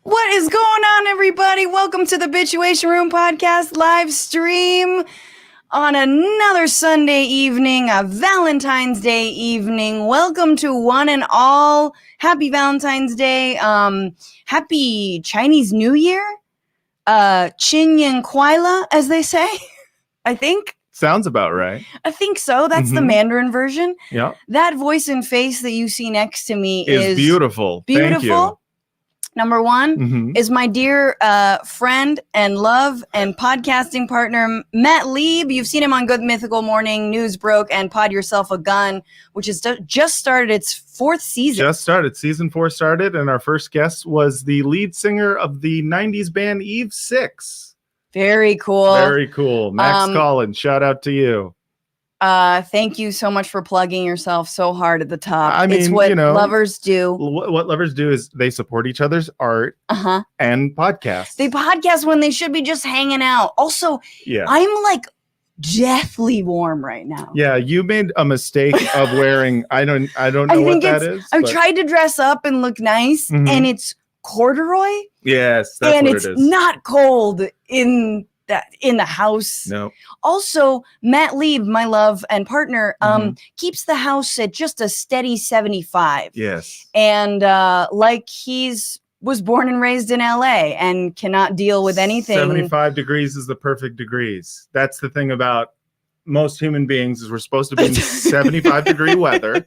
What is going on, everybody? Welcome to the Bitchuation Room podcast live stream on another Sunday evening, a Valentine's Day evening. Welcome to one and all. Happy Valentine's Day. Happy Chinese New Year. Chin Yin Kuaila, as they say, I think. Sounds about right. I think so. That's the Mandarin version. Yeah. That voice and face that you see next to me is beautiful. Beautiful. Thank you. Number one is my dear friend and love and podcasting partner, Matt Lieb. You've seen him on Good Mythical Morning, News Broke, and Pod Yourself a Gun, which has just started its fourth season. Just started. Season 4 started, and our first guest was the lead singer of the 90s band Eve 6. Very cool. Very cool. Max Collins, shout out to you. Thank you so much for plugging yourself so hard at the top. I mean, it's what lovers do. What lovers do is they support each other's art and podcasts. They podcast when they should be just hanging out. Also, yeah. I'm like deathly warm right now. Yeah, you made a mistake of wearing, I don't know what that is. I've tried to dress up and look nice, and it's corduroy. Yes, that's and what it's it is. Not cold in the house. No. Also, Matt Lieb, my love and partner, keeps the house at just a steady 75. Yes. And like was born and raised in LA and cannot deal with anything. 75 degrees is the perfect degrees. That's the thing about most human beings is we're supposed to be in 75 degree weather.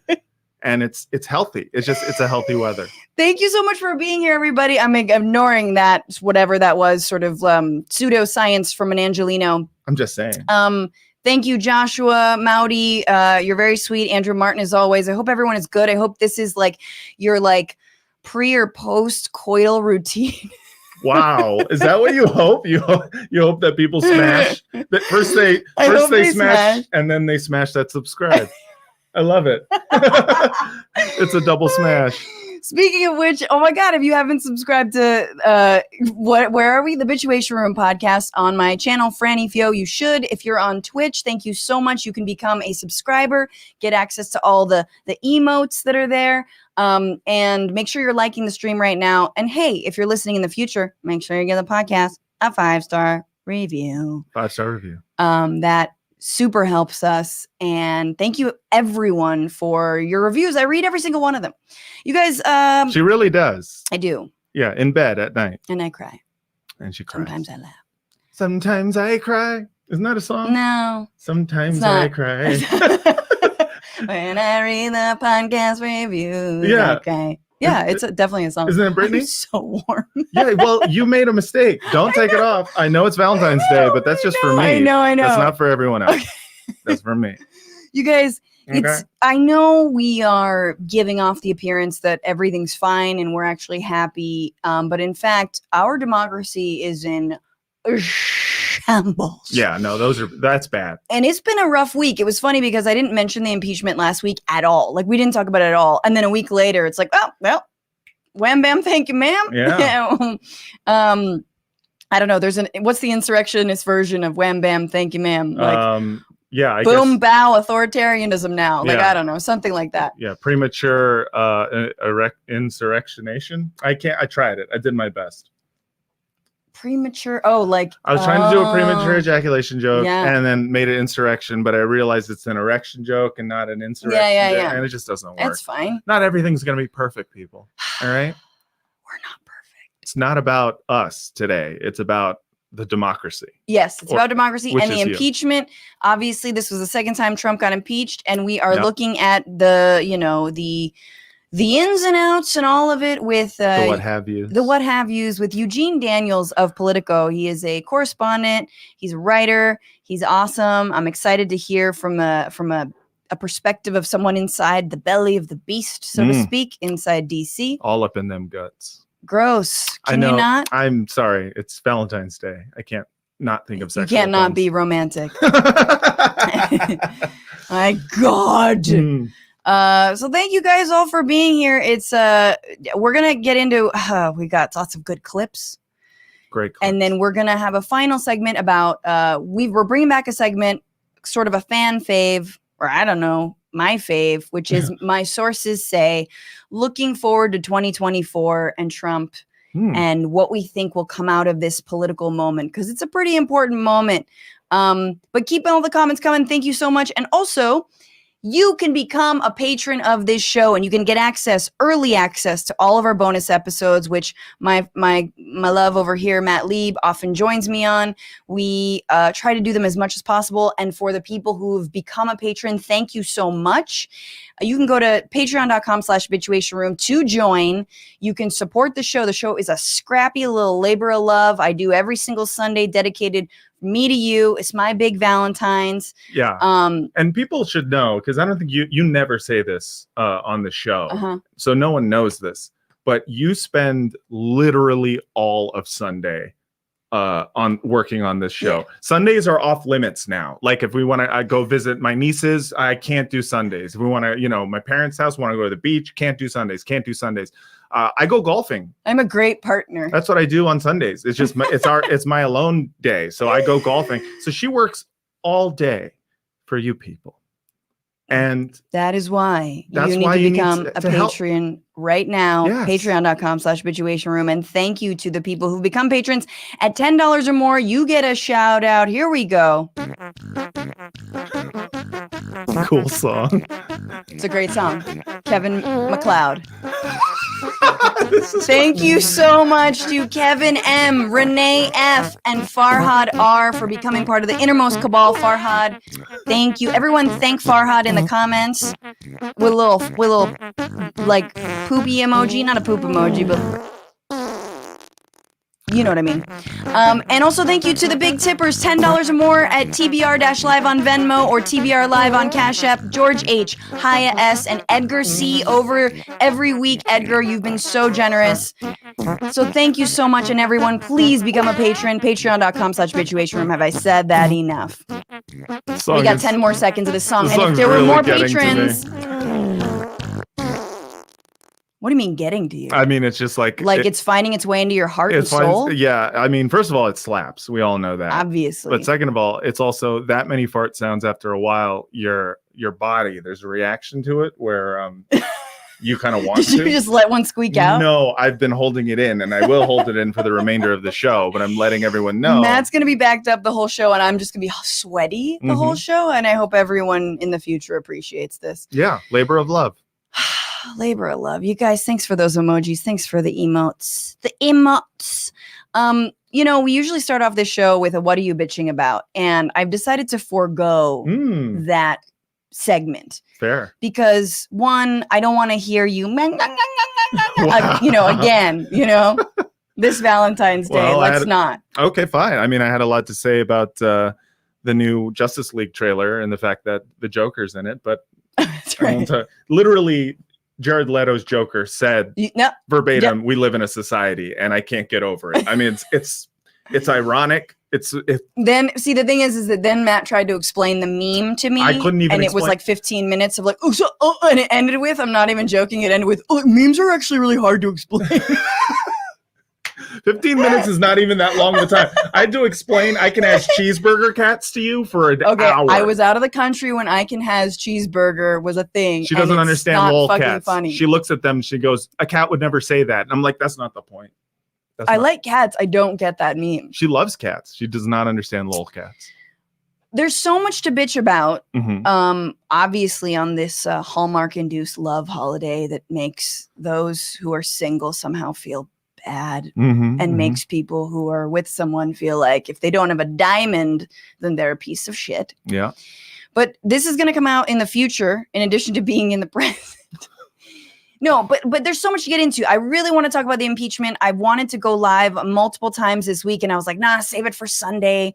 And it's healthy. It's a healthy weather. Thank you so much for being here, everybody. I'm ignoring that, whatever that was, sort of pseudoscience from an Angelino. I'm just saying. Thank you, Joshua, Mowdy. You're very sweet. Andrew Martin, as always. I hope everyone is good. I hope this is like your pre or post coital routine. Wow. Is that what you hope? You hope that people smash? That first they smash and then they smash that subscribe. I love it. It's a double smash. Speaking of which, oh my God, if you haven't subscribed to where are we? The Bitchuation Room podcast on my channel, Franny Fio, you should. If you're on Twitch, thank you so much. You can become a subscriber, get access to all the emotes that are there, and make sure you're liking the stream right now. And hey, if you're listening in the future, make sure you give the podcast a 5-star review. 5-star review. That super helps us, and thank you everyone for your reviews. I read every single one of them. You guys, she really does. I do. Yeah, in bed at night. And I cry. And she cries. Sometimes I laugh. Sometimes I cry. Isn't that a song? No. Sometimes I cry. When I read the podcast reviews. Yeah. Okay. Yeah, it's definitely a song. Isn't it Britney? I'm so warm. Yeah, well, you made a mistake. Don't take it off. I know it's Valentine's Day, but that's just for me. I know. That's not for everyone else. Okay. That's for me. You guys, I know we are giving off the appearance that everything's fine and we're actually happy. But in fact, our democracy is in shambles. Yeah, no, that's bad. And it's been a rough week. It was funny because I didn't mention the impeachment last week at all. Like, we didn't talk about it at all. And then a week later, it's like, oh, well, wham, bam, thank you, ma'am. Yeah. I don't know. What's the insurrectionist version of wham, bam, thank you, ma'am? Like, yeah, I boom, guess, bow, authoritarianism now. Like, yeah. I don't know, something like that. Yeah, premature insurrectionation. I tried it. I did my best. Premature. Oh, like I was trying to do a premature ejaculation joke and then made it insurrection, but I realized it's an erection joke and not an insurrection. Yeah. And it just doesn't work. It's fine. Not everything's going to be perfect, people. All right? We're not perfect. It's not about us today. It's about the democracy. Yes, it's about democracy and the impeachment. You. Obviously, this was the second time Trump got impeached, and we are looking at the ins and outs and all of it with the what have yous. The what have yous with Eugene Daniels of Politico. He is a correspondent. He's a writer. He's awesome. I'm excited to hear from a perspective of someone inside the belly of the beast, so to speak, inside DC. All up in them guts. Gross. Can I know. You not? I'm sorry. It's Valentine's Day. I can't not think of sexual. You can't not be romantic. My God. So thank you guys all for being here. It's we're gonna get into we got lots of good clips. Great clips. And then we're gonna have a final segment about we're bringing back a segment, sort of a fan fave, or I don't know, my fave, which is my sources say, looking forward to 2024 and Trump and what we think will come out of this political moment, because it's a pretty important moment. But keep all the comments coming. Thank you so much. And also, you can become a patron of this show, and you can get early access to all of our bonus episodes, which my love over here, Matt Lieb, often joins me on. We try to do them as much as possible. And for the people who've become a patron, thank you so much. You can go to patreon.com/Bitchuation Room to join. You can support the show. The show is a scrappy little labor of love. I do every single Sunday, dedicated me to you. It's my big Valentine's. Yeah. And people should know, because I don't think you never say this on the show. So no one knows this, but you spend literally all of Sunday on working on this show. Yeah. Sundays are off limits now. Like if we want to go visit my nieces, I can't do Sundays. If we want to, my parents' house, want to go to the beach, can't do Sundays. I go golfing. I'm a great partner. That's what I do on Sundays. It's just it's my alone day. So I go golfing. So she works all day for you people. And that is why you need to become a Patreon right now. Yes. Patreon.com/Bitchuation Room. And thank you to the people who've become patrons at $10 or more. You get a shout out. Here we go. Cool song. It's a great song. Kevin MacLeod. Thank you so much to Kevin M, Renee F, and Farhad R for becoming part of the innermost cabal. Farhad, thank you. Everyone thank Farhad in the comments with a little like poopy emoji, not a poop emoji, but you know what I mean. And also thank you to the big tippers, $10 or more at TBR-Live on Venmo or TBR Live on Cash App, George H, Haya S, and Edgar C over every week. Edgar, you've been so generous. So thank you so much. And everyone, please become a patron. Patreon.com/Bitchuation Room. Have I said that enough? We got 10 more seconds of this song. And if there were more patrons... What do you mean getting to you? I mean, it's just like it's finding its way into your heart and soul? Yeah. I mean, first of all, it slaps. We all know that. Obviously. But second of all, it's also that many fart sounds after a while, your body, there's a reaction to it where you kind of want to. Did you just let one squeak out? No, I've been holding it in, and I will hold it in for the remainder of the show, but I'm letting everyone know. Matt's going to be backed up the whole show, and I'm just going to be sweaty the whole show, and I hope everyone in the future appreciates this. Yeah. Labor of love. Labor of love. You guys, thanks for those emojis. Thanks for the emotes. We usually start off this show with a what are you bitching about? And I've decided to forego that segment. Fair. Because one, I don't want to hear you again, this Valentine's Day. Well, let's not. Okay, fine. I mean, I had a lot to say about the new Justice League trailer and the fact that the Joker's in it, but that's right. Literally Jared Leto's Joker said verbatim, we live in a society and I can't get over it. I mean, it's ironic. Then see, the thing is that then Matt tried to explain the meme to me. I couldn't even. And it was like 15 minutes of like, and it ended with, I'm not even joking. It ended with, memes are actually really hard to explain. 15 minutes is not even that long of a time. I had to explain I can has cheeseburger cats to you for an hour. I was out of the country when I can has cheeseburger was a thing. She doesn't understand lol cats. Funny. She looks at them. She goes, a cat would never say that. And I'm like, that's not the point. I like cats. I don't get that meme. She loves cats. She does not understand lol cats. There's so much to bitch about. Obviously on this Hallmark-induced love holiday that makes those who are single somehow feel bad and makes people who are with someone feel like if they don't have a diamond, then they're a piece of shit. Yeah. But this is going to come out in the future, in addition to being in the present. No, but there's so much to get into. I really want to talk about the impeachment. I wanted to go live multiple times this week, and I was like, nah, save it for Sunday.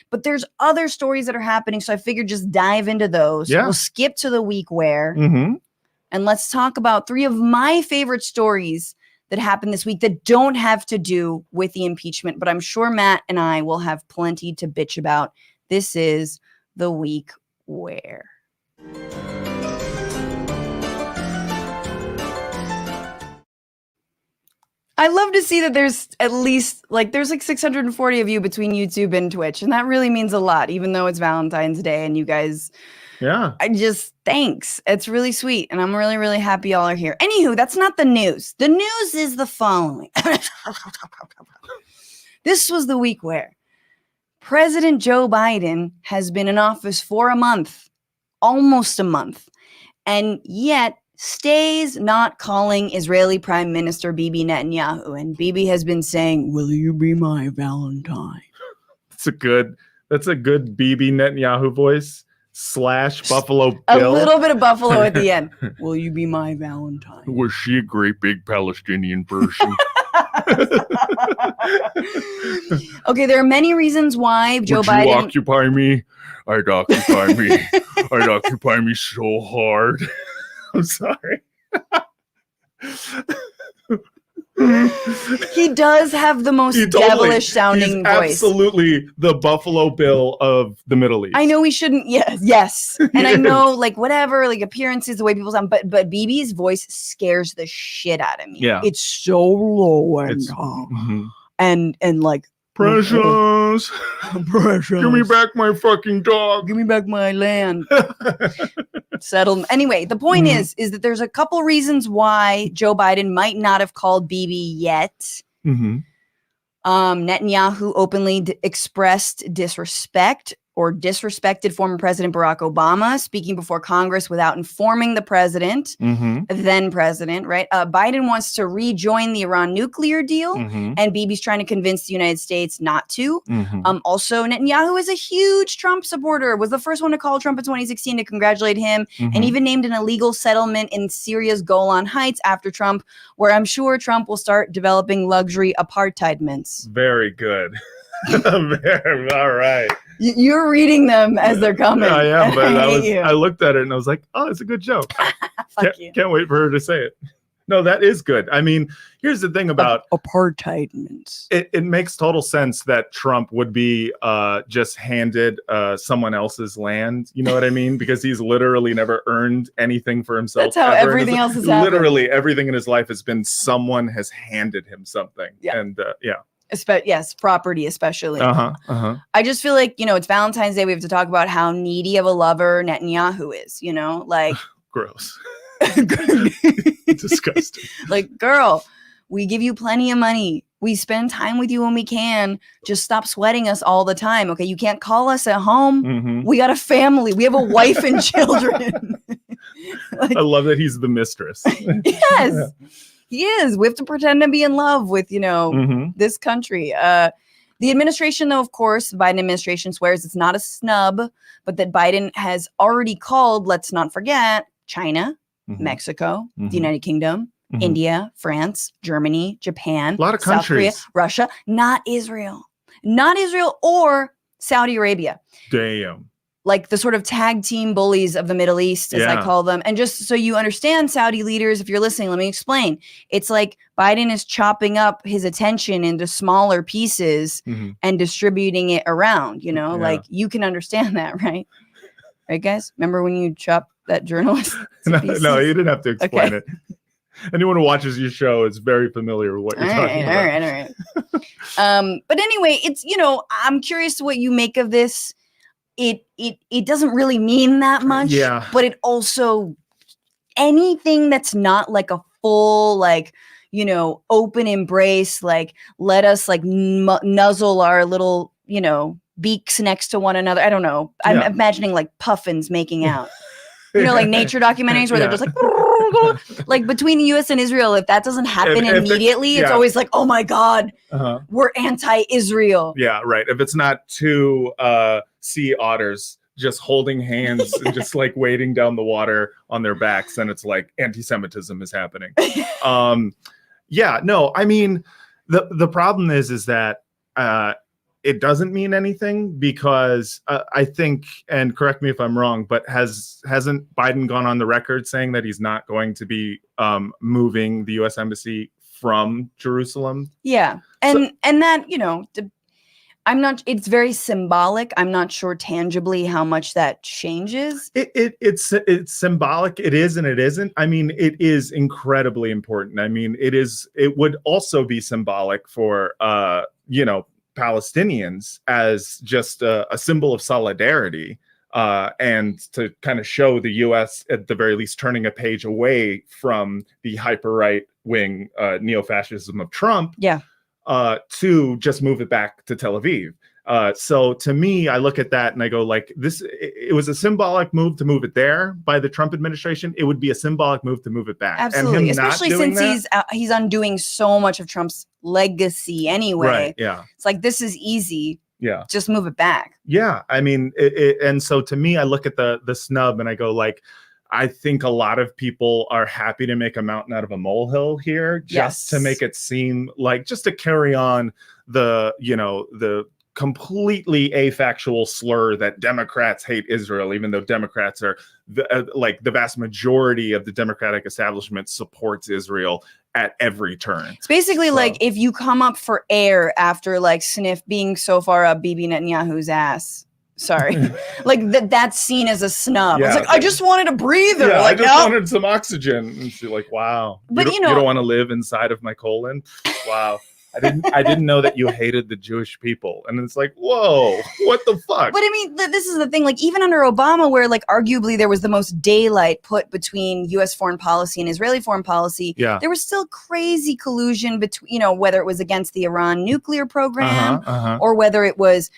But there's other stories that are happening, so I figured just dive into those. Yeah. We'll skip to the week where, and let's talk about 3 of my favorite stories that happened this week that don't have to do with the impeachment, but I'm sure Matt and I will have plenty to bitch about. This is the week where. I love to see that there's at least there's 640 of you between YouTube and Twitch, and that really means a lot, even though it's Valentine's Day and you guys Yeah. Thanks. It's really sweet. And I'm really, really happy y'all are here. Anywho, that's not the news. The news is the following. This was the week where President Joe Biden has been in office for a month, almost a month, and yet stays not calling Israeli Prime Minister Bibi Netanyahu. And Bibi has been saying, "Will you be my Valentine?" That's a good Bibi Netanyahu voice / Buffalo Bill. A little bit of Buffalo at the end. "Will you be my Valentine?" Was she a great big Palestinian person? Okay, there are many reasons why Joe Biden... Would you occupy me? I'd occupy me. I'd occupy me so hard. I'm sorry. He does have the most devilish sounding voice. Absolutely the Buffalo Bill of the Middle East. I know we shouldn't. Yes. And I know, like, whatever, like, appearances, the way people sound, but Bibi's voice scares the shit out of me. Yeah. It's so low and and like precious. Give me back my fucking dog. Give me back my land. Settled. Anyway, the point is that there's a couple reasons why Joe Biden might not have called Bibi yet. Netanyahu openly expressed disrespect or disrespected former President Barack Obama, speaking before Congress without informing the president, then president, right? Biden wants to rejoin the Iran nuclear deal, and Bibi's trying to convince the United States not to. Also, Netanyahu is a huge Trump supporter, was the first one to call Trump in 2016 to congratulate him, and even named an illegal settlement in Syria's Golan Heights after Trump, where I'm sure Trump will start developing luxury apartheid mints. Very good. All right. You're reading them as they're coming. I am, but I looked at it and I was like, oh, it's a good joke. Can't wait for her to say it. No, that is good. I mean, here's the thing about apartheid mints. It makes total sense that Trump would be just handed someone else's land. You know what I mean? Because he's literally never earned anything for himself. That's how everything else has happened. Literally everything in his life has been someone has handed him something. Yeah. And yes, property especially. I just feel like, it's Valentine's Day. We have to talk about how needy of a lover Netanyahu is, like... Gross. Disgusting. Like, girl, we give you plenty of money. We spend time with you when we can. Just stop sweating us all the time, okay? You can't call us at home. We got a family. We have a wife and children. I love that he's the mistress. Yes. Yeah. He is. We have to pretend to be in love with, this country. The administration, though, of course, the Biden administration swears it's not a snub, but that Biden has already called, let's not forget, China, Mexico, the United Kingdom, India, France, Germany, Japan, a lot of South countries. Korea, Russia, not Israel or Saudi Arabia. Damn. Like the sort of tag team bullies of the Middle East, as I call them. And just so you understand, Saudi leaders, if you're listening, let me explain. It's like Biden is chopping up his attention into smaller pieces and distributing it around, like you can understand that, right? Right, guys? Remember when you chopped that journalist? No, you didn't have to explain it. Anyone who watches your show is very familiar with what you're talking about. All right. But anyway, it's, I'm curious what you make of this. It doesn't really mean that much, but it also, anything that's not like a full, like, open embrace, like let us like nuzzle our little, beaks next to one another. I don't know. I'm imagining like puffins making out, like nature documentaries where they're just like between the US and Israel. If that doesn't happen immediately, it's always like, oh my God, we're anti-Israel. Yeah, right. If it's not two sea otters just holding hands and just like wading down the water on their backs, then it's like antisemitism is happening. I mean, the problem is that it doesn't mean anything because I think, and correct me if I'm wrong, but hasn't Biden gone on the record saying that he's not going to be moving the U.S. Embassy from Jerusalem? Yeah, and that, I'm not, it's very symbolic. I'm not sure tangibly how much that changes. It's symbolic. It is and it isn't. I mean, it is incredibly important. I mean, it would also be symbolic for, Palestinians as just a symbol of solidarity and to kind of show the U.S. at the very least turning a page away from the hyper right wing neo-fascism of Trump, to just move it back to Tel Aviv. So to me, I look at that and I go like this, it was a symbolic move to move it there by the Trump administration. It would be a symbolic move to move it back. Absolutely. Especially since he's undoing so much of Trump's legacy anyway. Right. Yeah. It's like, this is easy. Yeah. Just move it back. Yeah. I mean, and so to me, I look at the snub and I go like, I think a lot of people are happy to make a mountain out of a molehill here, just to make it seem like, just to carry on the completely afactual slur that Democrats hate Israel, even though Democrats are like the vast majority of the Democratic establishment supports Israel at every turn. It's basically like if you come up for air after like Sniff being so far up Bibi Netanyahu's ass. Sorry, like that's seen as a snub. It's like, I just wanted a breather. Yeah, like, I just wanted some oxygen. And she's like, wow. But you don't want to live inside of my colon. Wow. I didn't know that you hated the Jewish people. And it's like, whoa, what the fuck? But I mean, this is the thing, like even under Obama, where like arguably there was the most daylight put between US foreign policy and Israeli foreign policy, there was still crazy collusion between, whether it was against the Iran nuclear program or whether it was,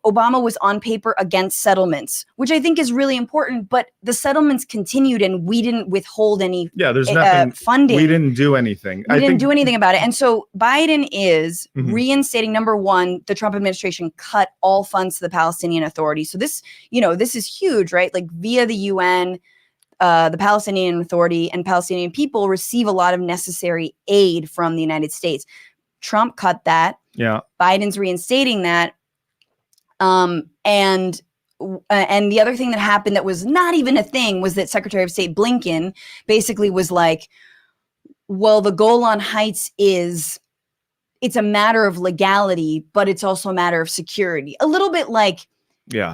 Obama was on paper against settlements, which I think is really important, but the settlements continued and we didn't withhold any there's nothing funding. We didn't do anything. We didn't do anything about it. And so Biden is reinstating, number one, the Trump administration cut all funds to the Palestinian Authority. So this, this is huge, right? Like via the UN, the Palestinian Authority and Palestinian people receive a lot of necessary aid from the United States. Trump cut that. Yeah. Biden's reinstating that. And the other thing that happened that was not even a thing was that Secretary of State Blinken basically was like, well, the Golan Heights it's a matter of legality, but it's also a matter of security. A little bit like,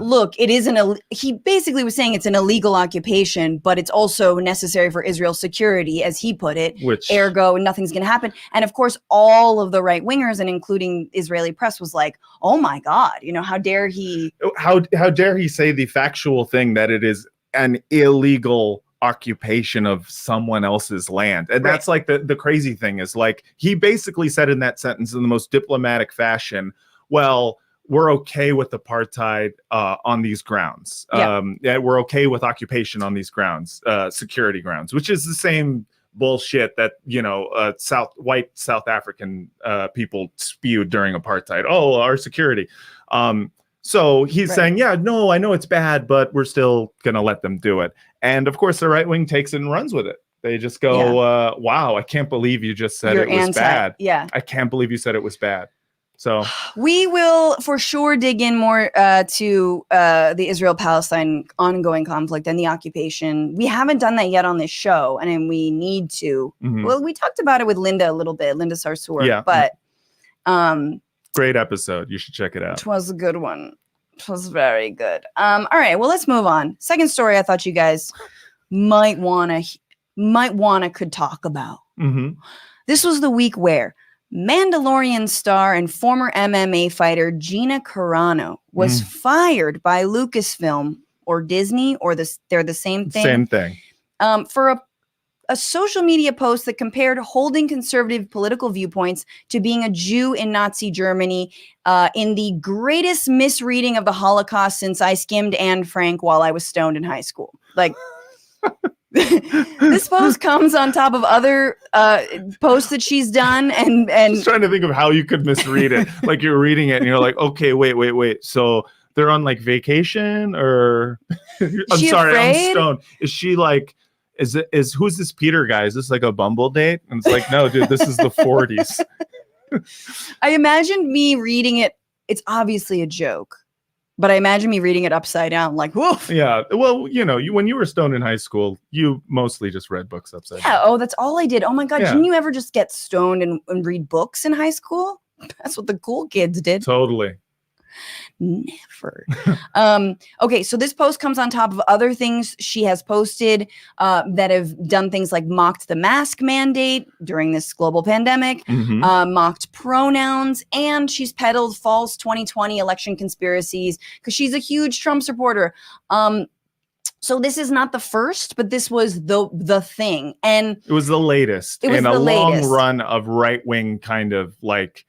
look, it isn't he basically was saying it's an illegal occupation, but it's also necessary for Israel's security, as he put it, ergo nothing's going to happen. And of course, all of the right wingers and including Israeli press was like, oh my God, how dare he? How dare he say the factual thing that it is an illegal occupation of someone else's land. And that's like the crazy thing is like, he basically said in that sentence in the most diplomatic fashion, well, we're okay with apartheid on these grounds. We're okay with occupation on these grounds, security grounds, which is the same bullshit that, white South African people spewed during apartheid. Oh, our security. So he's saying, no, I know it's bad, but we're still going to let them do it. And of course, the right wing takes it and runs with it. They just go, wow, I can't believe you just said it was bad. Yeah. I can't believe you said it was bad. So we will for sure dig in more to the Israel-Palestine ongoing conflict and the occupation. We haven't done that yet on this show, and we need to. Well, we talked about it with Linda a little bit, Linda Sarsour, but great episode. You should check it out. It was a good one. It was very good. All right, well, let's move on. Second story I thought you guys might wanna could talk about. This was the week where Mandalorian star and former MMA fighter Gina Carano was fired by Lucasfilm or Disney, or they're the same thing. Same thing. For a social media post that compared holding conservative political viewpoints to being a Jew in Nazi Germany in the greatest misreading of the Holocaust since I skimmed Anne Frank while I was stoned in high school. Like, this post comes on top of other posts that she's done, and just trying to think of how you could misread it. Like you're reading it and you're like, okay, wait. So they're on like vacation, or I'm sorry, I'm stoned. Is she like? Who's this Peter guy? Is this like a Bumble date? And it's like, no, dude, this is the 40s. I imagine me reading it. It's obviously a joke, but I imagine me reading it upside down, like, woof. Yeah. Well, when you were stoned in high school, you mostly just read books upside down. Oh, that's all I did. Oh my God. Didn't you ever just get stoned and read books in high school? That's what the cool kids did. Totally. Never. Okay, so this post comes on top of other things she has posted that have done things like mocked the mask mandate during this global pandemic, mocked pronouns, and she's peddled false 2020 election conspiracies because she's a huge Trump supporter. So this is not the first, but this was the thing. And it was the latest in a long run of right-wing kind of like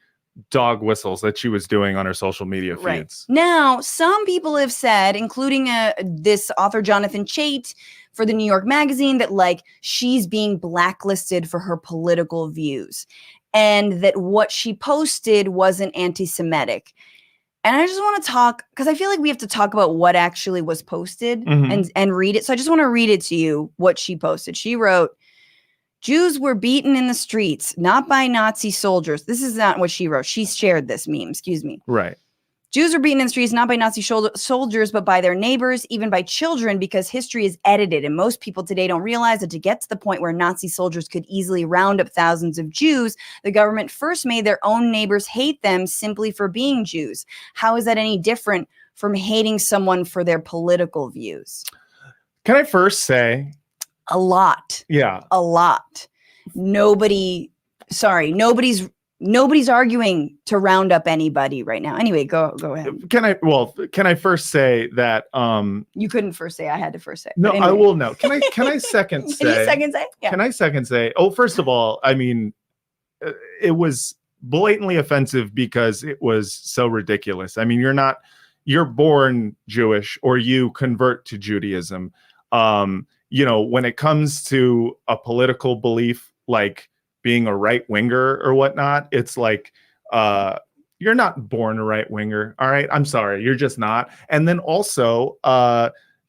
dog whistles that she was doing on her social media feeds. Right. Now, some people have said, including this author Jonathan Chait for the New York Magazine, that like she's being blacklisted for her political views and that what she posted wasn't anti-Semitic. And I just want to talk, because I feel like we have to talk about what actually was posted and read it. So I just want to read it to you, what she posted. She wrote, Jews were beaten in the streets, not by Nazi soldiers. This is not what she wrote. She shared this meme, excuse me. Right. Jews were beaten in the streets, not by Nazi soldiers, but by their neighbors, even by children, because history is edited. And most people today don't realize that to get to the point where Nazi soldiers could easily round up thousands of Jews, the government first made their own neighbors hate them simply for being Jews. How is that any different from hating someone for their political views? Can I first say... A lot. Yeah. A lot. Nobody's arguing to round up anybody right now. Anyway, go ahead. Can I first say that you couldn't first say, I had to first say. No, anyway. I will know. Can I second say? Can you second say? Yeah. Can I second say? Oh, first of all, I mean, it was blatantly offensive because it was so ridiculous. I mean, you're born Jewish or you convert to Judaism. You know, when it comes to a political belief, like being a right winger or whatnot, it's like, you're not born a right winger. All right. I'm sorry. You're just not. And then also,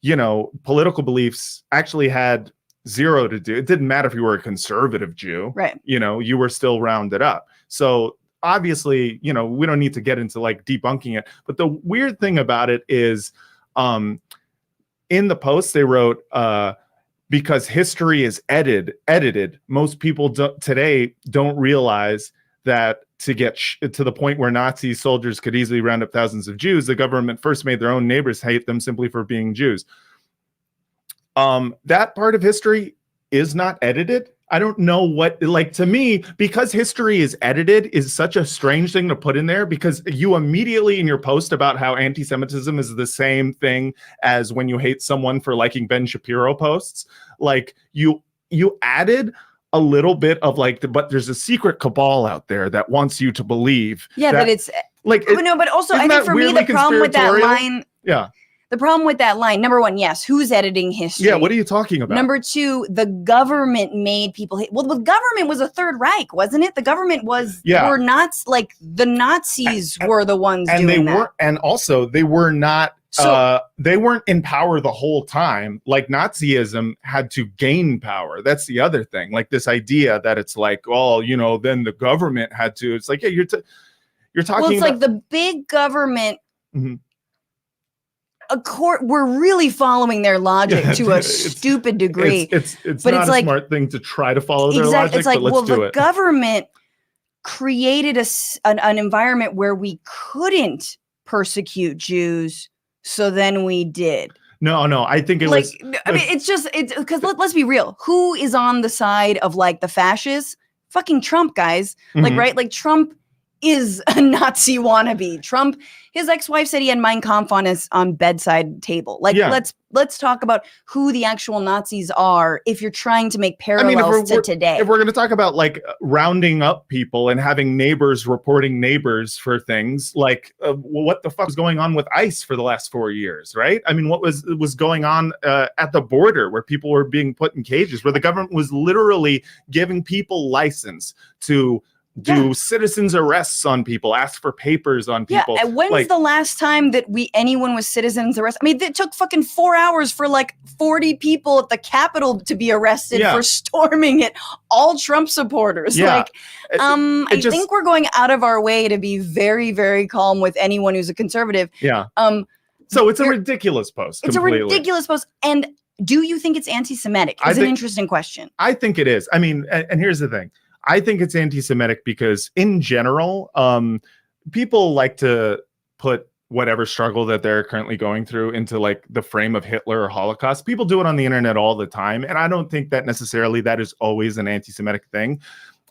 you know, political beliefs actually had zero to do. It didn't matter if you were a conservative Jew, right? You know, you were still rounded up. So obviously, you know, we don't need to get into like debunking it. But the weird thing about it is, in the post, they wrote, because history is edited, most people today don't realize that to get to the point where Nazi soldiers could easily round up thousands of Jews, the government first made their own neighbors hate them simply for being Jews. That part of history is not edited. I don't know what, like, to me, because history is edited is such a strange thing to put in there, because you immediately in your post about how anti-Semitism is the same thing as when you hate someone for liking Ben Shapiro posts, like you added a little bit of like, but there's a secret cabal out there that wants you to believe. Yeah, that it's like, no, but also I think for me, the problem with that line. Yeah. The problem with that line, number one, yes, who's editing history? Yeah, what are you talking about? Number two, the government made people hate. Well, the government was a Third Reich, wasn't it? The government was, were not like the Nazis were the ones and doing that. And also they were not, they weren't in power the whole time. Like Nazism had to gain power. That's the other thing. Like this idea that it's like, oh, you know, then the government had to, it's like, yeah, you're talking well, it's about like the big government. We're really following their logic to a stupid degree. It's not a smart thing to try to follow their logic, it's like, but let's do it. The government created an environment where we couldn't persecute Jews, so then we did. No, I think it like, was. I mean, it's because let's be real. Who is on the side of like the fascists? Fucking Trump, guys. Like, right? Like Trump is a Nazi wannabe. Trump, his ex-wife said he had Mein Kampf on his bedside table. Like, let's talk about who the actual Nazis are if you're trying to make parallels to today. If we're going to talk about like rounding up people and having neighbors reporting neighbors for things, like what the fuck is going on with ICE for the last 4 years, right? I mean, what was going on at the border where people were being put in cages, where the government was literally giving people license to do citizens arrests on people, ask for papers on people. Yeah, and when's the last time that anyone was citizens arrested? I mean, it took fucking 4 hours for like 40 people at the Capitol to be arrested for storming it. All Trump supporters. Yeah. Like, I think we're going out of our way to be very, very calm with anyone who's a conservative. Yeah. So it's a ridiculous post. It's completely. A ridiculous post. And do you think it's anti-Semitic? It's an interesting question. I think it is. I mean, and here's the thing. I think it's anti-Semitic because in general, people like to put whatever struggle that they're currently going through into like the frame of Hitler or Holocaust. People do it on the internet all the time. And I don't think that necessarily that is always an anti-Semitic thing.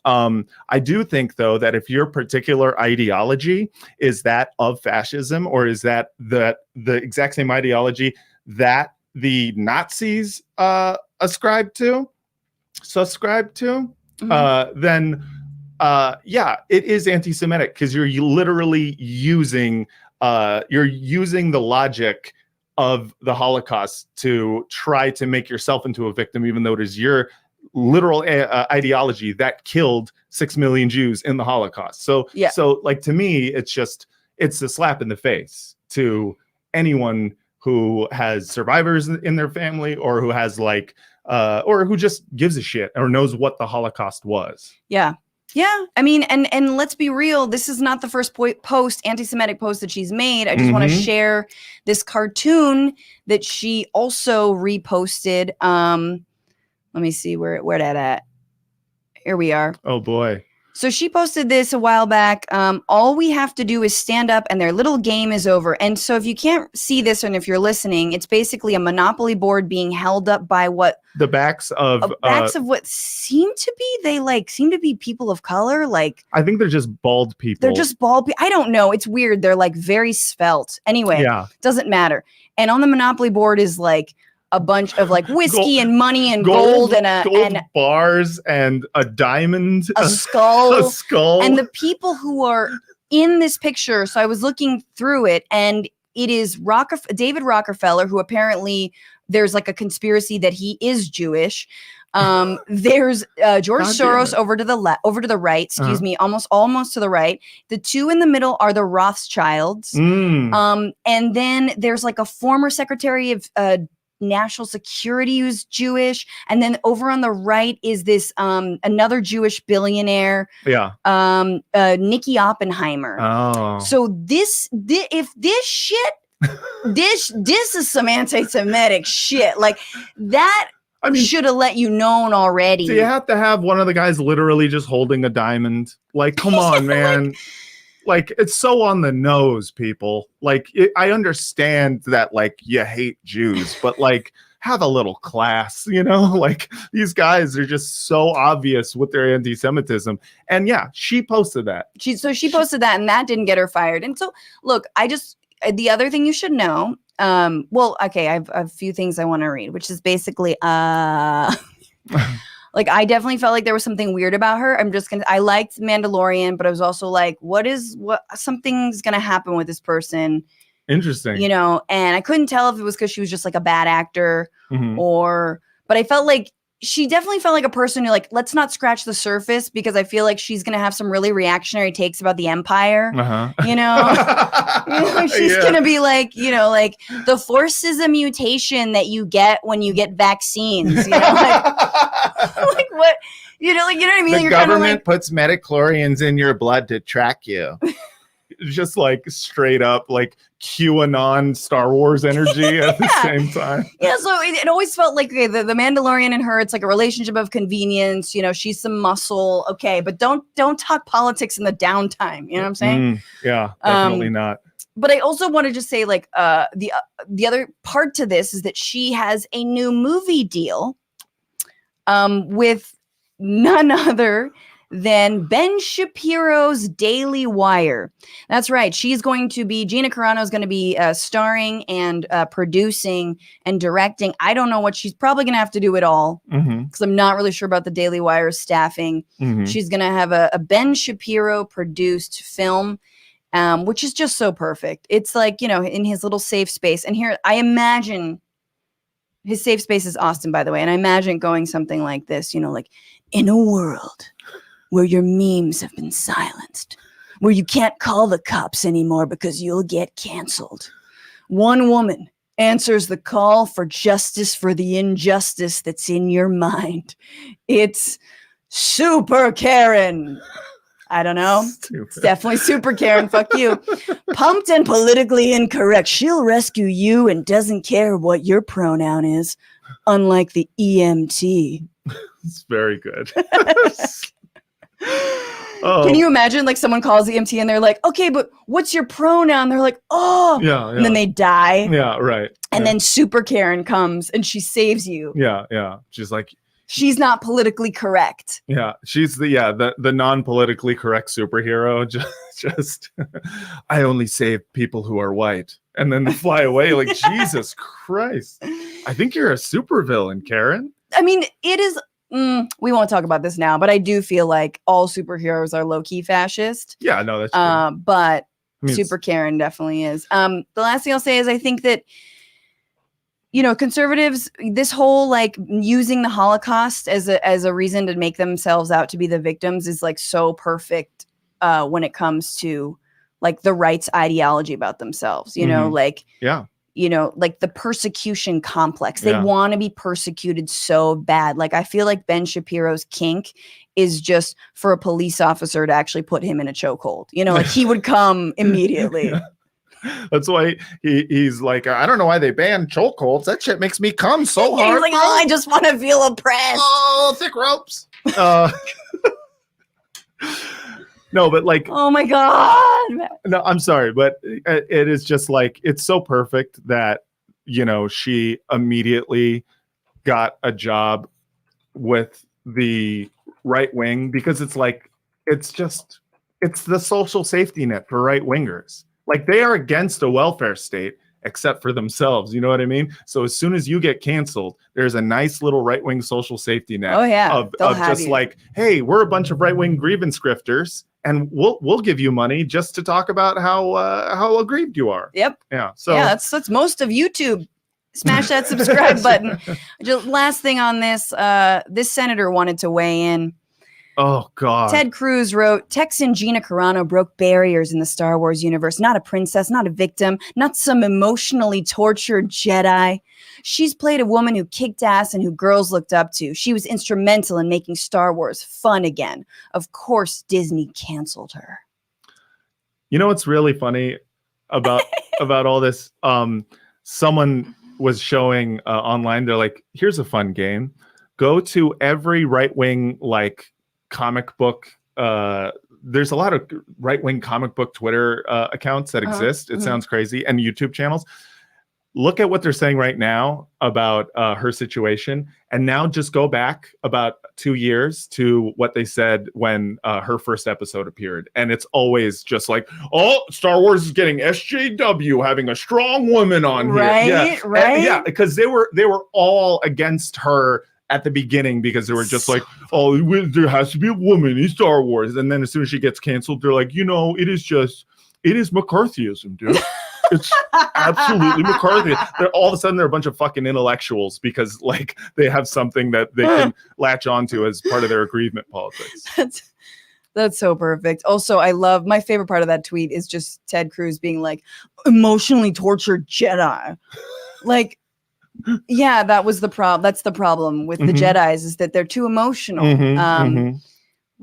I do think, though, that if your particular ideology is that of fascism, or is that the exact same ideology that the Nazis subscribe to, then yeah, it is anti-Semitic, because you're literally using the logic of the Holocaust to try to make yourself into a victim, even though it is your literal ideology that killed 6 million Jews in the Holocaust. So, yeah. So like, to me, it's a slap in the face to anyone who has survivors in their family, or who has or who just gives a shit or knows what the Holocaust was. Yeah. Yeah. I mean, and let's be real. This is not the first anti-Semitic post that she's made. I just want to share this cartoon that she also reposted. Let me see where that at. Here we are. Oh boy. So she posted this a while back. All we have to do is stand up and their little game is over. And so if you can't see this, and if you're listening, it's basically a Monopoly board being held up by the backs of what seem to be people of color. Like, I think they're just bald people. They're just bald people. I don't know. It's weird. They're like very svelte. Anyway, yeah. Doesn't matter. And on the Monopoly board is like a bunch of like whiskey and money and gold and bars and a diamond, a skull, and the people who are in this picture. So I was looking through it, and it is David Rockefeller, who apparently there's like a conspiracy that he is Jewish. There's George Soros over to the right, excuse me, almost to the right. The two in the middle are the Rothschilds. And then there's like a former secretary of national security who's Jewish, and then over on the right is this another Jewish billionaire, Nikki Oppenheimer. Oh, so if this shit, this is some anti-Semitic shit, like that. I mean, should have let you known already. Do you have to have one of the guys literally just holding a diamond? Like, come on, man. Like, it's so on the nose, people. Like, I understand that, like, you hate Jews, but, like, have a little class, you know? Like, these guys are just so obvious with their anti-Semitism. And, yeah, she posted that. She posted that, and that didn't get her fired. And so, look, the other thing you should know, okay, I have a few things I want to read, which is basically, like, I definitely felt like there was something weird about her. I liked Mandalorian, but I was also like, something's going to happen with this person. Interesting. You know, and I couldn't tell if it was because she was just like a bad actor but I felt like she definitely felt like a person who, like, let's not scratch the surface, because I feel like she's going to have some really reactionary takes about the empire. You know, she's going to be like, you know, like, the Force is a mutation that you get when you get vaccines, you know, like what, you know what I mean? The government puts metachlorians in your blood to track you. Just like straight up like QAnon Star Wars energy at the same time. Yeah, so it always felt like, okay, the Mandalorian and her, it's like a relationship of convenience. You know, she's some muscle, okay, but don't talk politics in the downtime. You know what I'm saying? Yeah, definitely not. But I also want to just say, like, the other part to this is that she has a new movie deal with none other than Ben Shapiro's Daily Wire. That's right. Gina Carano is going to be starring and producing and directing. I don't know what she's probably going to have to do it all, because I'm not really sure about the Daily Wire staffing. She's going to have a Ben Shapiro produced film, which is just so perfect. It's like, you know, in his little safe space. And here, I imagine his safe space is Austin, by the way. And I imagine going something like this, you know, like, in a world where your memes have been silenced, where you can't call the cops anymore because you'll get canceled. One woman answers the call for justice for the injustice that's in your mind. It's Super Karen. I don't know. Stupid. It's definitely Super Karen. Fuck you. Pumped and politically incorrect. She'll rescue you and doesn't care what your pronoun is, unlike the EMT. It's very good. Can you imagine like someone calls the EMT and they're like, okay, but what's your pronoun? They're like, oh, yeah. And then they die. Yeah, right. And then Super Karen comes and she saves you. Yeah. She's like, she's not politically correct. Yeah, she's the non-politically correct superhero. Just I only save people who are white, and then they fly away. Like, Jesus Christ! I think you're a supervillain, Karen. I mean, it is. We won't talk about this now, but I do feel like all superheroes are low-key fascist. Yeah, no, that's true. But Super Karen definitely is. The last thing I'll say is I think that, conservatives, this whole like using the Holocaust as a reason to make themselves out to be the victims is like so perfect when it comes to like the right's ideology about themselves, like the persecution complex. They want to be persecuted so bad. Like, I feel like Ben Shapiro's kink is just for a police officer to actually put him in a chokehold. Like he would come immediately. Yeah. That's why he's like, I don't know why they banned chokeholds. That shit makes me come so hard. He's like, oh, I just want to feel oppressed. Oh, thick ropes. No, but like, oh my God. No, I'm sorry, but it is just like, it's so perfect that, she immediately got a job with the right wing, because it's like, it's the social safety net for right wingers. Like, they are against a welfare state except for themselves. You know what I mean? So as soon as you get canceled, there's a nice little right-wing social safety net of just like, hey, we're a bunch of right-wing grievance grifters, and we'll give you money just to talk about how aggrieved you are. Yep. Yeah. So yeah, that's most of YouTube. Smash that subscribe button. Just last thing on this, this senator wanted to weigh in. Oh, God. Ted Cruz wrote, Texan Gina Carano broke barriers in the Star Wars universe. Not a princess, not a victim, not some emotionally tortured Jedi. She's played a woman who kicked ass and who girls looked up to. She was instrumental in making Star Wars fun again. Of course, Disney canceled her. You know what's really funny about all this? Someone was showing online, they're like, here's a fun game. Go to every right-wing, like, comic book, there's a lot of right-wing comic book Twitter accounts that exist. It sounds crazy. And YouTube channels. Look at what they're saying right now about her situation, and now just go back about 2 years to what they said when her first episode appeared, and it's always just like, oh, Star Wars is getting SJW, having a strong woman on here, yeah, because they were all against her at the beginning, because they were just like, oh, there has to be a woman in Star Wars. And then as soon as she gets canceled, they're like, it is McCarthyism, dude. It's absolutely McCarthy. All of a sudden, they're a bunch of fucking intellectuals because, like, they have something that they can latch onto as part of their aggrievement politics. That's so perfect. Also, my favorite part of that tweet is just Ted Cruz being like, emotionally tortured Jedi. Like, yeah, that was the problem. That's the problem with the Jedis, is that they're too emotional.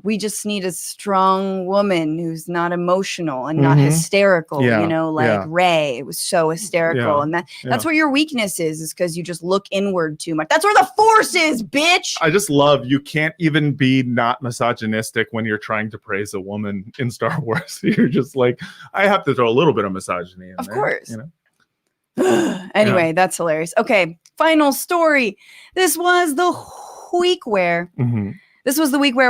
We just need a strong woman who's not emotional and not hysterical. Rey, it was so hysterical. And that's what your weakness is because you just look inward too much. That's where the Force is, bitch. I just love, you can't even be not misogynistic when you're trying to praise a woman in Star Wars. You're just like, I have to throw a little bit of misogyny in there. Of course. Anyway, that's hilarious. Okay, final story. This was the week where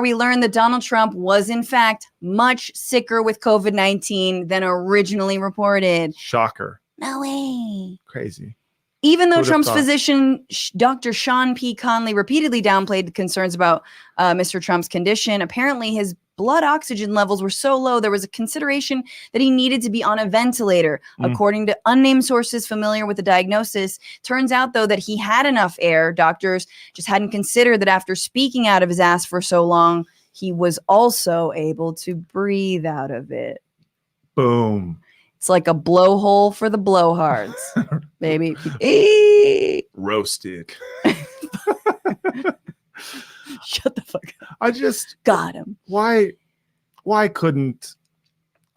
we learned that Donald Trump was in fact much sicker with COVID-19 than originally reported. Shocker. No way. Crazy. Even though Trump's physician, Dr. Sean P. Conley, repeatedly downplayed concerns about Mr. Trump's condition, apparently his blood oxygen levels were so low, there was a consideration that he needed to be on a ventilator. According to unnamed sources familiar with the diagnosis, turns out, though, that he had enough air. Doctors just hadn't considered that after speaking out of his ass for so long, he was also able to breathe out of it. Boom. It's like a blowhole for the blowhards, baby. Roasted. Shut the fuck up. I just got him. Why couldn't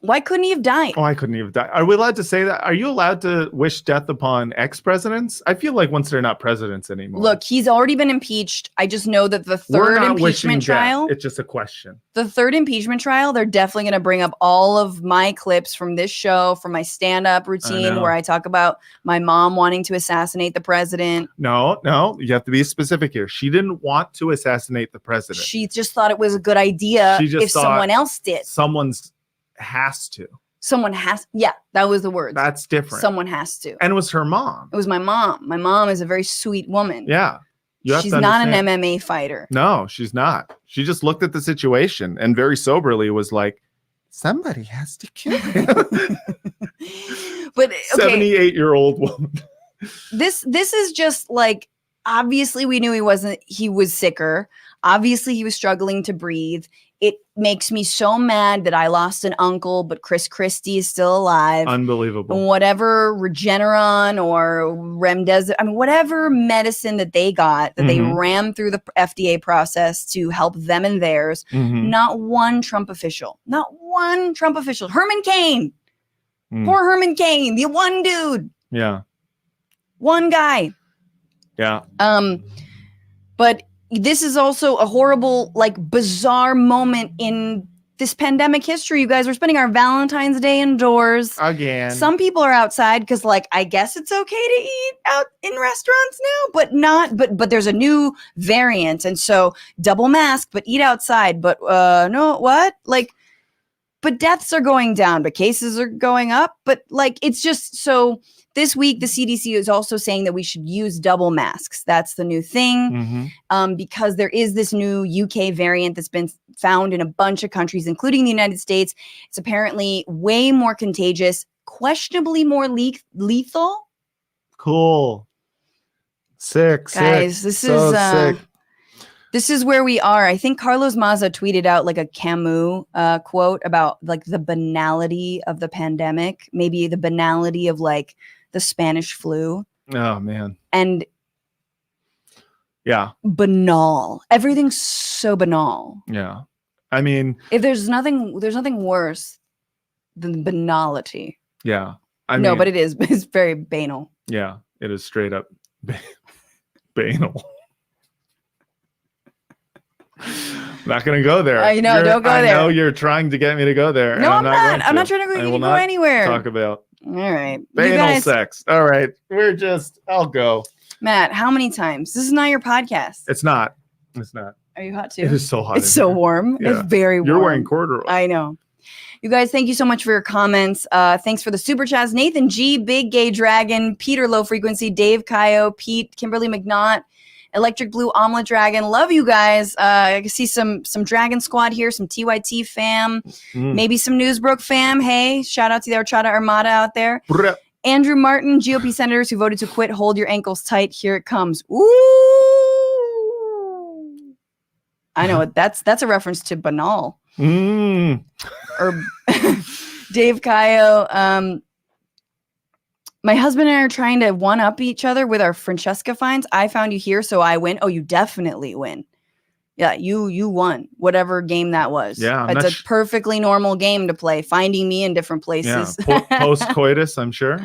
Why couldn't he have died? Oh, I couldn't even die. Are we allowed to say that? Are you allowed to wish death upon ex-presidents? I feel like once they're not presidents anymore. Look, he's already been impeached. I just know that the We're third not impeachment wishing trial, death. It's just a question. the third impeachment trial, they're definitely going to bring up all of my clips from this show, from my stand-up routine where I talk about my mom wanting to assassinate the president. No, you have to be specific here. She didn't want to assassinate the president. She just thought it was a good idea if someone else did. Someone has. Yeah, that was the word. That's different. Someone has to. And it was her mom. It was my mom. My mom is a very sweet woman. Yeah. She's not an MMA fighter. No, she's not. She just looked at the situation and very soberly was like, somebody has to kill him. But okay, 78-year-old woman. This is just like, obviously we knew he was sicker. Obviously he was struggling to breathe. It makes me so mad that I lost an uncle, but Chris Christie is still alive. Unbelievable. And whatever Regeneron or Remdesivir, I mean, whatever medicine that they got, that they rammed through the FDA process to help them and theirs, not one Trump official. Herman Cain. Poor Herman Cain, the one dude. Yeah. One guy. Yeah. But this is also a horrible, like, bizarre moment in this pandemic history. You guys, we're spending our Valentine's Day indoors. Again. Some people are outside because, like, I guess it's okay to eat out in restaurants now, but there's a new variant. And so double mask, but eat outside. But no, what? Like, but deaths are going down, but cases are going up. But, like, it's just so... This week, the CDC is also saying that we should use double masks. That's the new thing, because there is this new UK variant that's been found in a bunch of countries, including the United States. It's apparently way more contagious, questionably more lethal. Cool. Sick, guys. Sick. Sick. This is where we are. I think Carlos Maza tweeted out like a Camus quote about like the banality of the pandemic, maybe the banality of like the Spanish flu. Oh man. And yeah. Banal. Everything's so banal. Yeah. I mean, if there's nothing worse than banality. Yeah. No, but it is. It's very banal. Yeah, it is straight up banal. Not going to go there. I know, don't go there. I know you're trying to get me to go there. No, I'm not. I'm not trying to go anywhere. Talk about all right. banal sex. All right. I'll go. Matt, how many times? This is not your podcast. It's not. Are you hot too? It is so hot. It's so warm. Yeah. It's very warm. You're wearing corduroy. I know. You guys, thank you so much for your comments. Thanks for the super chats. Nathan G, Big Gay Dragon, Peter Low Frequency, Dave Kayo, Pete, Kimberly McNaught, Electric Blue Omelet Dragon. Love you guys. I can see some Dragon Squad here, some TYT fam, maybe some Newsbrook fam. Hey, shout out to the Archada Armada out there. Andrew Martin, GOP senators who voted to quit. Hold your ankles tight. Here it comes. Ooh. I know that's a reference to Banal. Or Dave Kayo. My husband and I are trying to one-up each other with our Francesca finds. I found you here, so I win. Oh, you definitely win. Yeah, you won. Whatever game that was. Yeah. It's a perfectly normal game to play. Finding me in different places. Yeah. Post-coitus, I'm sure.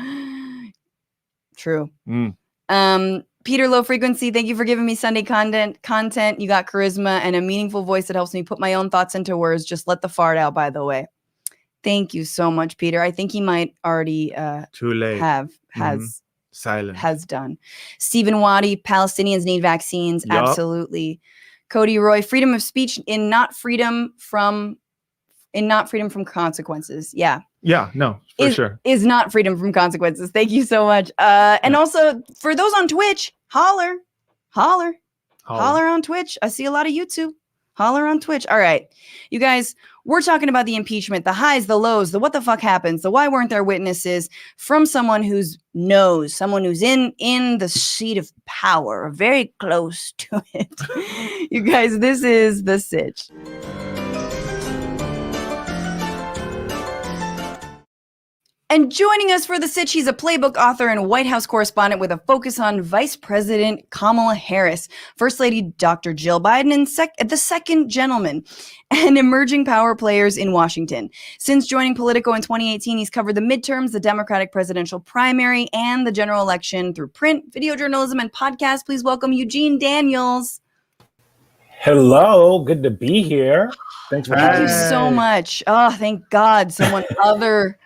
True. Peter Low Frequency, thank you for giving me Sunday content. You got charisma and a meaningful voice that helps me put my own thoughts into words. Just let the fart out, by the way. Thank you so much, Peter. I think he might already too late. Has done. Stephen Waddy, Palestinians need vaccines. Yep. Absolutely. Cody Roy, freedom of speech in not freedom from consequences. Yeah. Yeah, no, for sure. Is not freedom from consequences. Thank you so much. And also for those on Twitch, holler on Twitch. I see a lot of YouTube. Holler on Twitch. All right. You guys, we're talking about the impeachment, the highs, the lows, the what the fuck happens, the why weren't there witnesses from someone who's in the seat of power, or very close to it. You guys, this is The Sitch. And joining us for the sitch, he's a playbook author and White House correspondent with a focus on Vice President Kamala Harris, First Lady Dr. Jill Biden, and the second gentleman, and emerging power players in Washington. Since joining Politico in 2018, he's covered the midterms, the Democratic presidential primary, and the general election through print, video journalism, and podcasts. Please welcome Eugene Daniels. Hello, good to be here. Thanks for Thank having you me. so much. Oh, thank God, someone other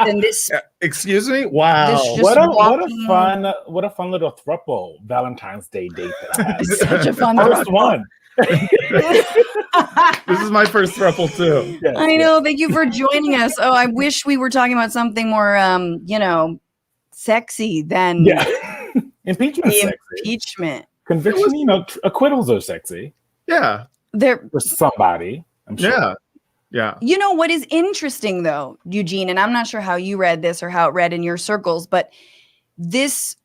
than this. Excuse me? Wow. This just What a walking- fun little throuple Valentine's Day date that I had. Such a fun First one. This is my first throuple too. Yes, I know. Thank you for joining us. Oh, I wish we were talking about something more, sexy than Impeachment. the impeachment. Conviction, acquittals are sexy Yeah. There, for somebody. I'm sure. Yeah. Yeah. you know what is interesting though, Eugene, and I'm not sure how you read this or how it read in your circles, but this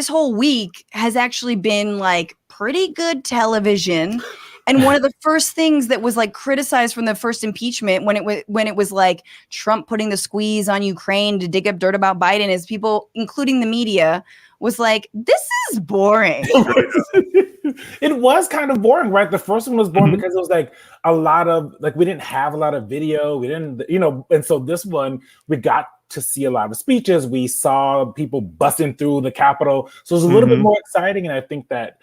whole week has actually been like pretty good television. And one of the first things that was like criticized from the first impeachment when it was like Trump putting the squeeze on Ukraine to dig up dirt about Biden is people, including the media, was like, this is boring. It was kind of boring, right? The first one was boring because it was like a lot of we didn't have a lot of video. We didn't, and so this one we got to see a lot of speeches. We saw people busting through the Capitol. So it was a little bit more exciting. And I think that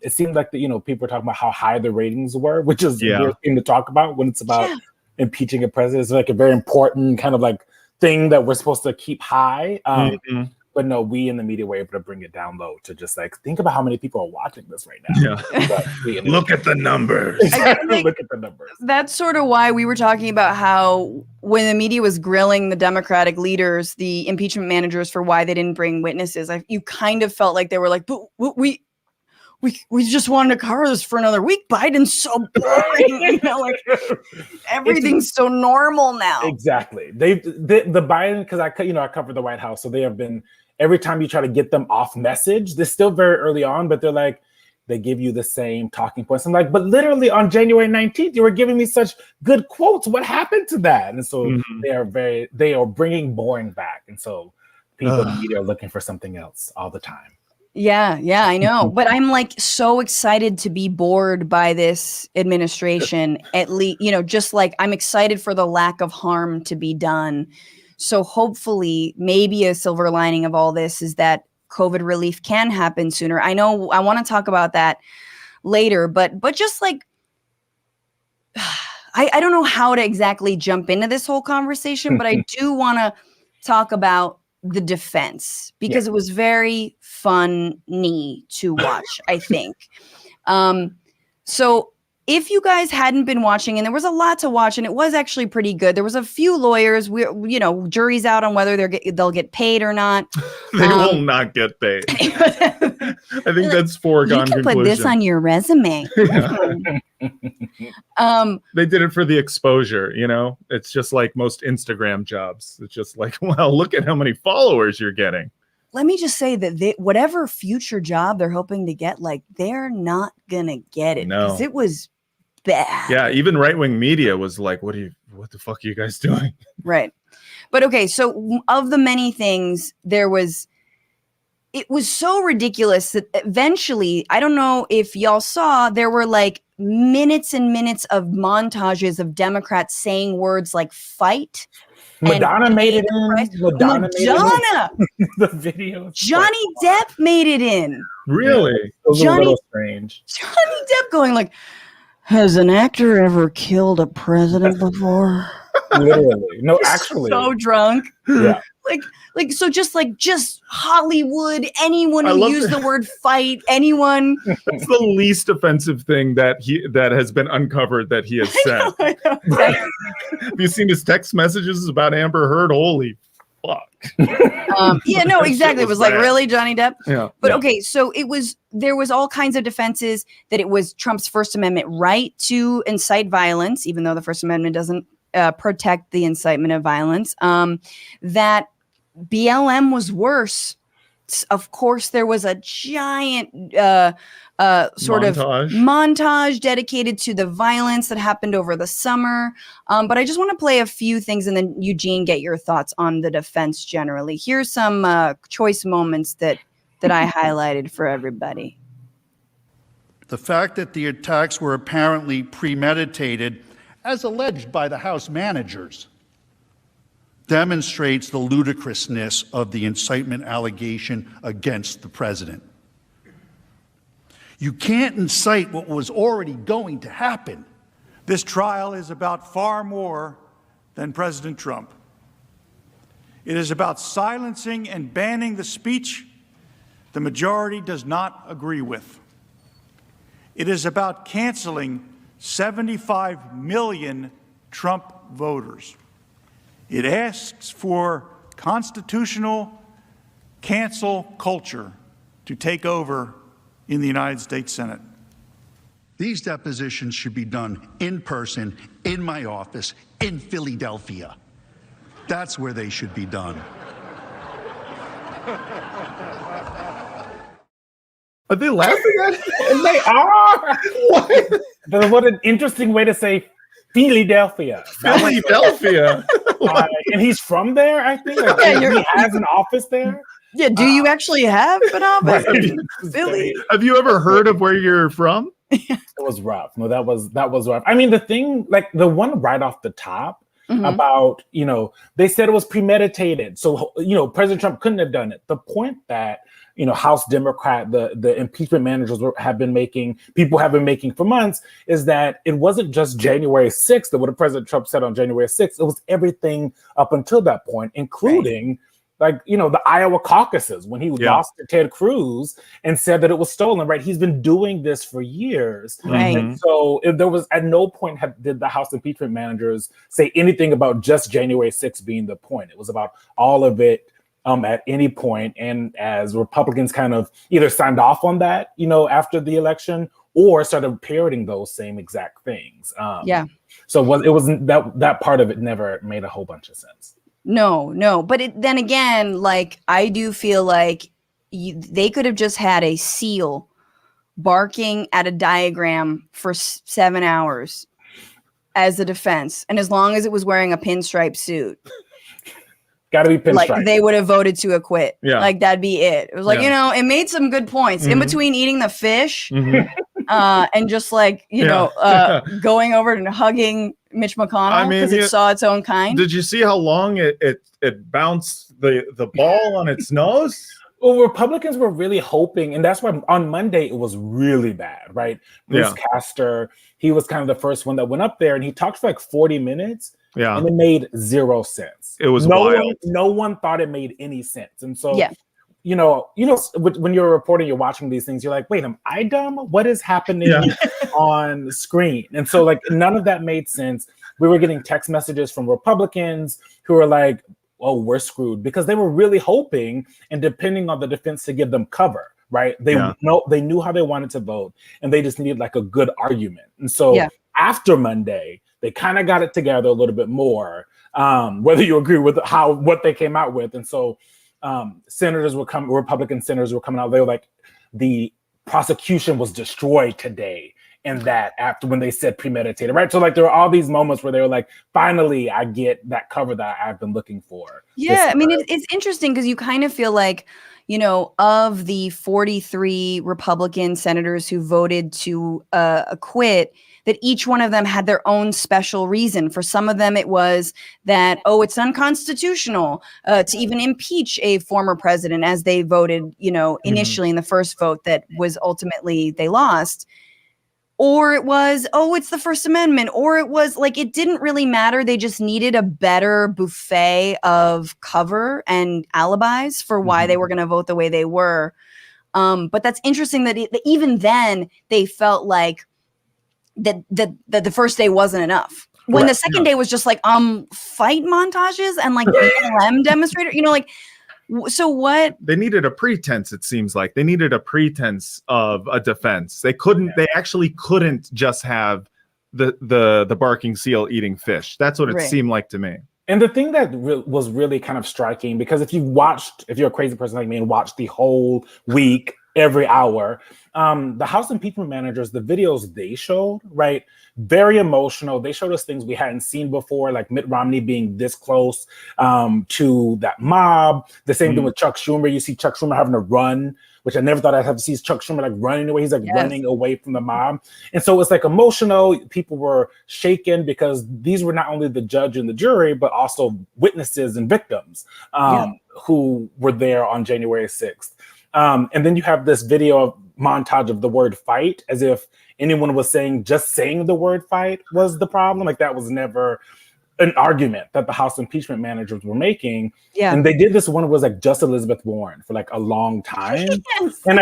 it seemed like people were talking about how high the ratings were, which is a weird thing to talk about when it's about impeaching a president. It's like a very important kind of like thing that we're supposed to keep high. But no, we in the media were able to bring it down low to just like think about how many people are watching this right now. Yeah. Look at the numbers. Look at the numbers. That's sort of why we were talking about how when the media was grilling the Democratic leaders, the impeachment managers for why they didn't bring witnesses, you kind of felt like they were like, but we just wanted to cover this for another week. Biden's so boring, everything's so normal now. Exactly. The Biden, because I covered the White House, so they have been every time you try to get them off message, they're still very early on, but they're like, they give you the same talking points. I'm like, but literally on January 19th, you were giving me such good quotes. What happened to that? And so they are bringing boring back. And so people in the media are looking for something else all the time. Yeah, I know. But I'm like so excited to be bored by this administration. At least, just like I'm excited for the lack of harm to be done. So hopefully maybe a silver lining of all this is that COVID relief can happen sooner. I know I want to talk about that later, but just like, I don't know how to exactly jump into this whole conversation, but I do want to talk about the defense because it was very funny to watch, I think. So if you guys hadn't been watching, and there was a lot to watch, and it was actually pretty good. There was a few lawyers, jury's out on whether they'll get paid or not. They will not get paid. I think that's foregone conclusion. You can put this on your resume. They did it for the exposure, It's just like most Instagram jobs. It's just like, well, look at how many followers you're getting. Let me just say that whatever future job they're hoping to get, they're not gonna get it because it was bad. Yeah, even right-wing media was like, what the fuck are you guys doing? Right. But okay, so of the many things, it was so ridiculous that eventually, I don't know if y'all saw, there were like minutes and minutes of montages of Democrats saying words like fight. Madonna made it in. Madonna. The video. Johnny Depp made it in. Really? It was a little strange. Johnny Depp going like, has an actor ever killed a president before? Literally. No, actually. So drunk. Yeah. So just Hollywood, anyone who used the word fight, anyone. It's the least offensive thing that has been uncovered that he has said. I know. Exactly. Have you seen his text messages about Amber Heard? Holy fuck. Exactly. It was like, really, Johnny Depp? Yeah. But okay, so there was all kinds of defenses that it was Trump's First Amendment right to incite violence, even though the First Amendment doesn't protect the incitement of violence, that BLM was worse of course, there was a giant sort of montage dedicated to the violence that happened over the summer. But I just want to play a few things and then, Eugene, get your thoughts on the defense generally. Here's some choice moments that I highlighted for everybody. The fact that the attacks were apparently premeditated, as alleged by the House managers, demonstrates the ludicrousness of the incitement allegation against the president. You can't incite what was already going to happen. This trial is about far more than President Trump. It is about silencing and banning the speech the majority does not agree with. It is about canceling 75 million Trump voters. It asks for constitutional cancel culture to take over in the United States Senate. These depositions should be done in person, in my office, in Philadelphia. That's where they should be done. Are they laughing at it? They are. What an interesting way to say Philadelphia. Philadelphia. And he's from there, I think. Like, he has an office there. Yeah, do you actually have an office? Philly. Have you ever heard of where you're from? It was rough. No, that was rough. I mean, the thing, like the one right off the top about, they said it was premeditated. So, President Trump couldn't have done it. The point that, House Democrat, the impeachment managers have been making for months is that it wasn't just January 6th, that what President Trump said on January 6th, it was everything up until that point, including the Iowa caucuses when he lost to Ted Cruz and said that it was stolen, right? He's been doing this for years. Right. And so there was at no point did the House impeachment managers say anything about just January 6th being the point. It was about all of it at any point. And as Republicans kind of either signed off on that, after the election or started parroting those same exact things. So it wasn't that part of it never made a whole bunch of sense. No. But then again, I do feel like they could have just had a seal barking at a diagram for 7 hours as a defense. And as long as it was wearing a pinstripe suit. Got to be pinstripe. They would have voted to acquit. Yeah. That'd be it. It was it made some good points in between eating the fish and just going over and hugging Mitch McConnell because it saw its own kind. Did you see how long it bounced the ball on its nose? Well, Republicans were really hoping, and that's why on Monday it was really bad, right? Bruce Castor, he was kind of the first one that went up there, and he talked for 40 minutes. Yeah, and it made zero sense. It was wild. No one thought it made any sense, and so when you're reporting, you're watching these things, you're like, wait, am I dumb? What is happening on screen? And so none of that made sense. We were getting text messages from Republicans who were like, oh, we're screwed, because they were really hoping and depending on the defense to give them cover, right? They knew how they wanted to vote, and they just needed a good argument. And so after Monday, they kind of got it together a little bit more, whether you agree with what they came out with. And so Republican senators were coming out. They were like, the prosecution was destroyed today. And that after when they said premeditated, right? So there were all these moments where they were like, finally, I get that cover that I've been looking for. Yeah, I mean, it's interesting because you kind of feel like, of the 43 Republican senators who voted to acquit, that each one of them had their own special reason. For some of them, it was that, it's unconstitutional to even impeach a former president, as they voted, initially in the first vote that was ultimately they lost. Or it was, it's the First Amendment. Or it was it didn't really matter. They just needed a better buffet of cover and alibis for why they were going to vote the way they were. But that's interesting that even then they felt like that the first day wasn't enough. When the second day was just fight montages and BLM demonstrator, so what? They needed a pretense. It seems like they needed a pretense of a defense. They couldn't. They actually couldn't just have the barking seal eating fish. That's what it seemed like to me. And the thing that was really kind of striking, because if you're a crazy person like me and watched the whole week, every hour, the House impeachment managers, the videos they showed, right, very emotional. They showed us things we hadn't seen before, like Mitt Romney being this close to that mob. The same thing with Chuck Schumer. You see Chuck Schumer having to run, which I never thought I'd have to see Chuck Schumer like running away. He's like running away from the mob. And so it's like emotional. People were shaken because these were not only the judge and the jury, but also witnesses and victims who were there on January 6th. And then you have this video montage of the word fight, as if anyone was saying just saying the word fight was the problem. Like that was never an argument that the House impeachment managers were making. Yeah. And they did this one was like just Elizabeth Warren for like a long time. Yes. And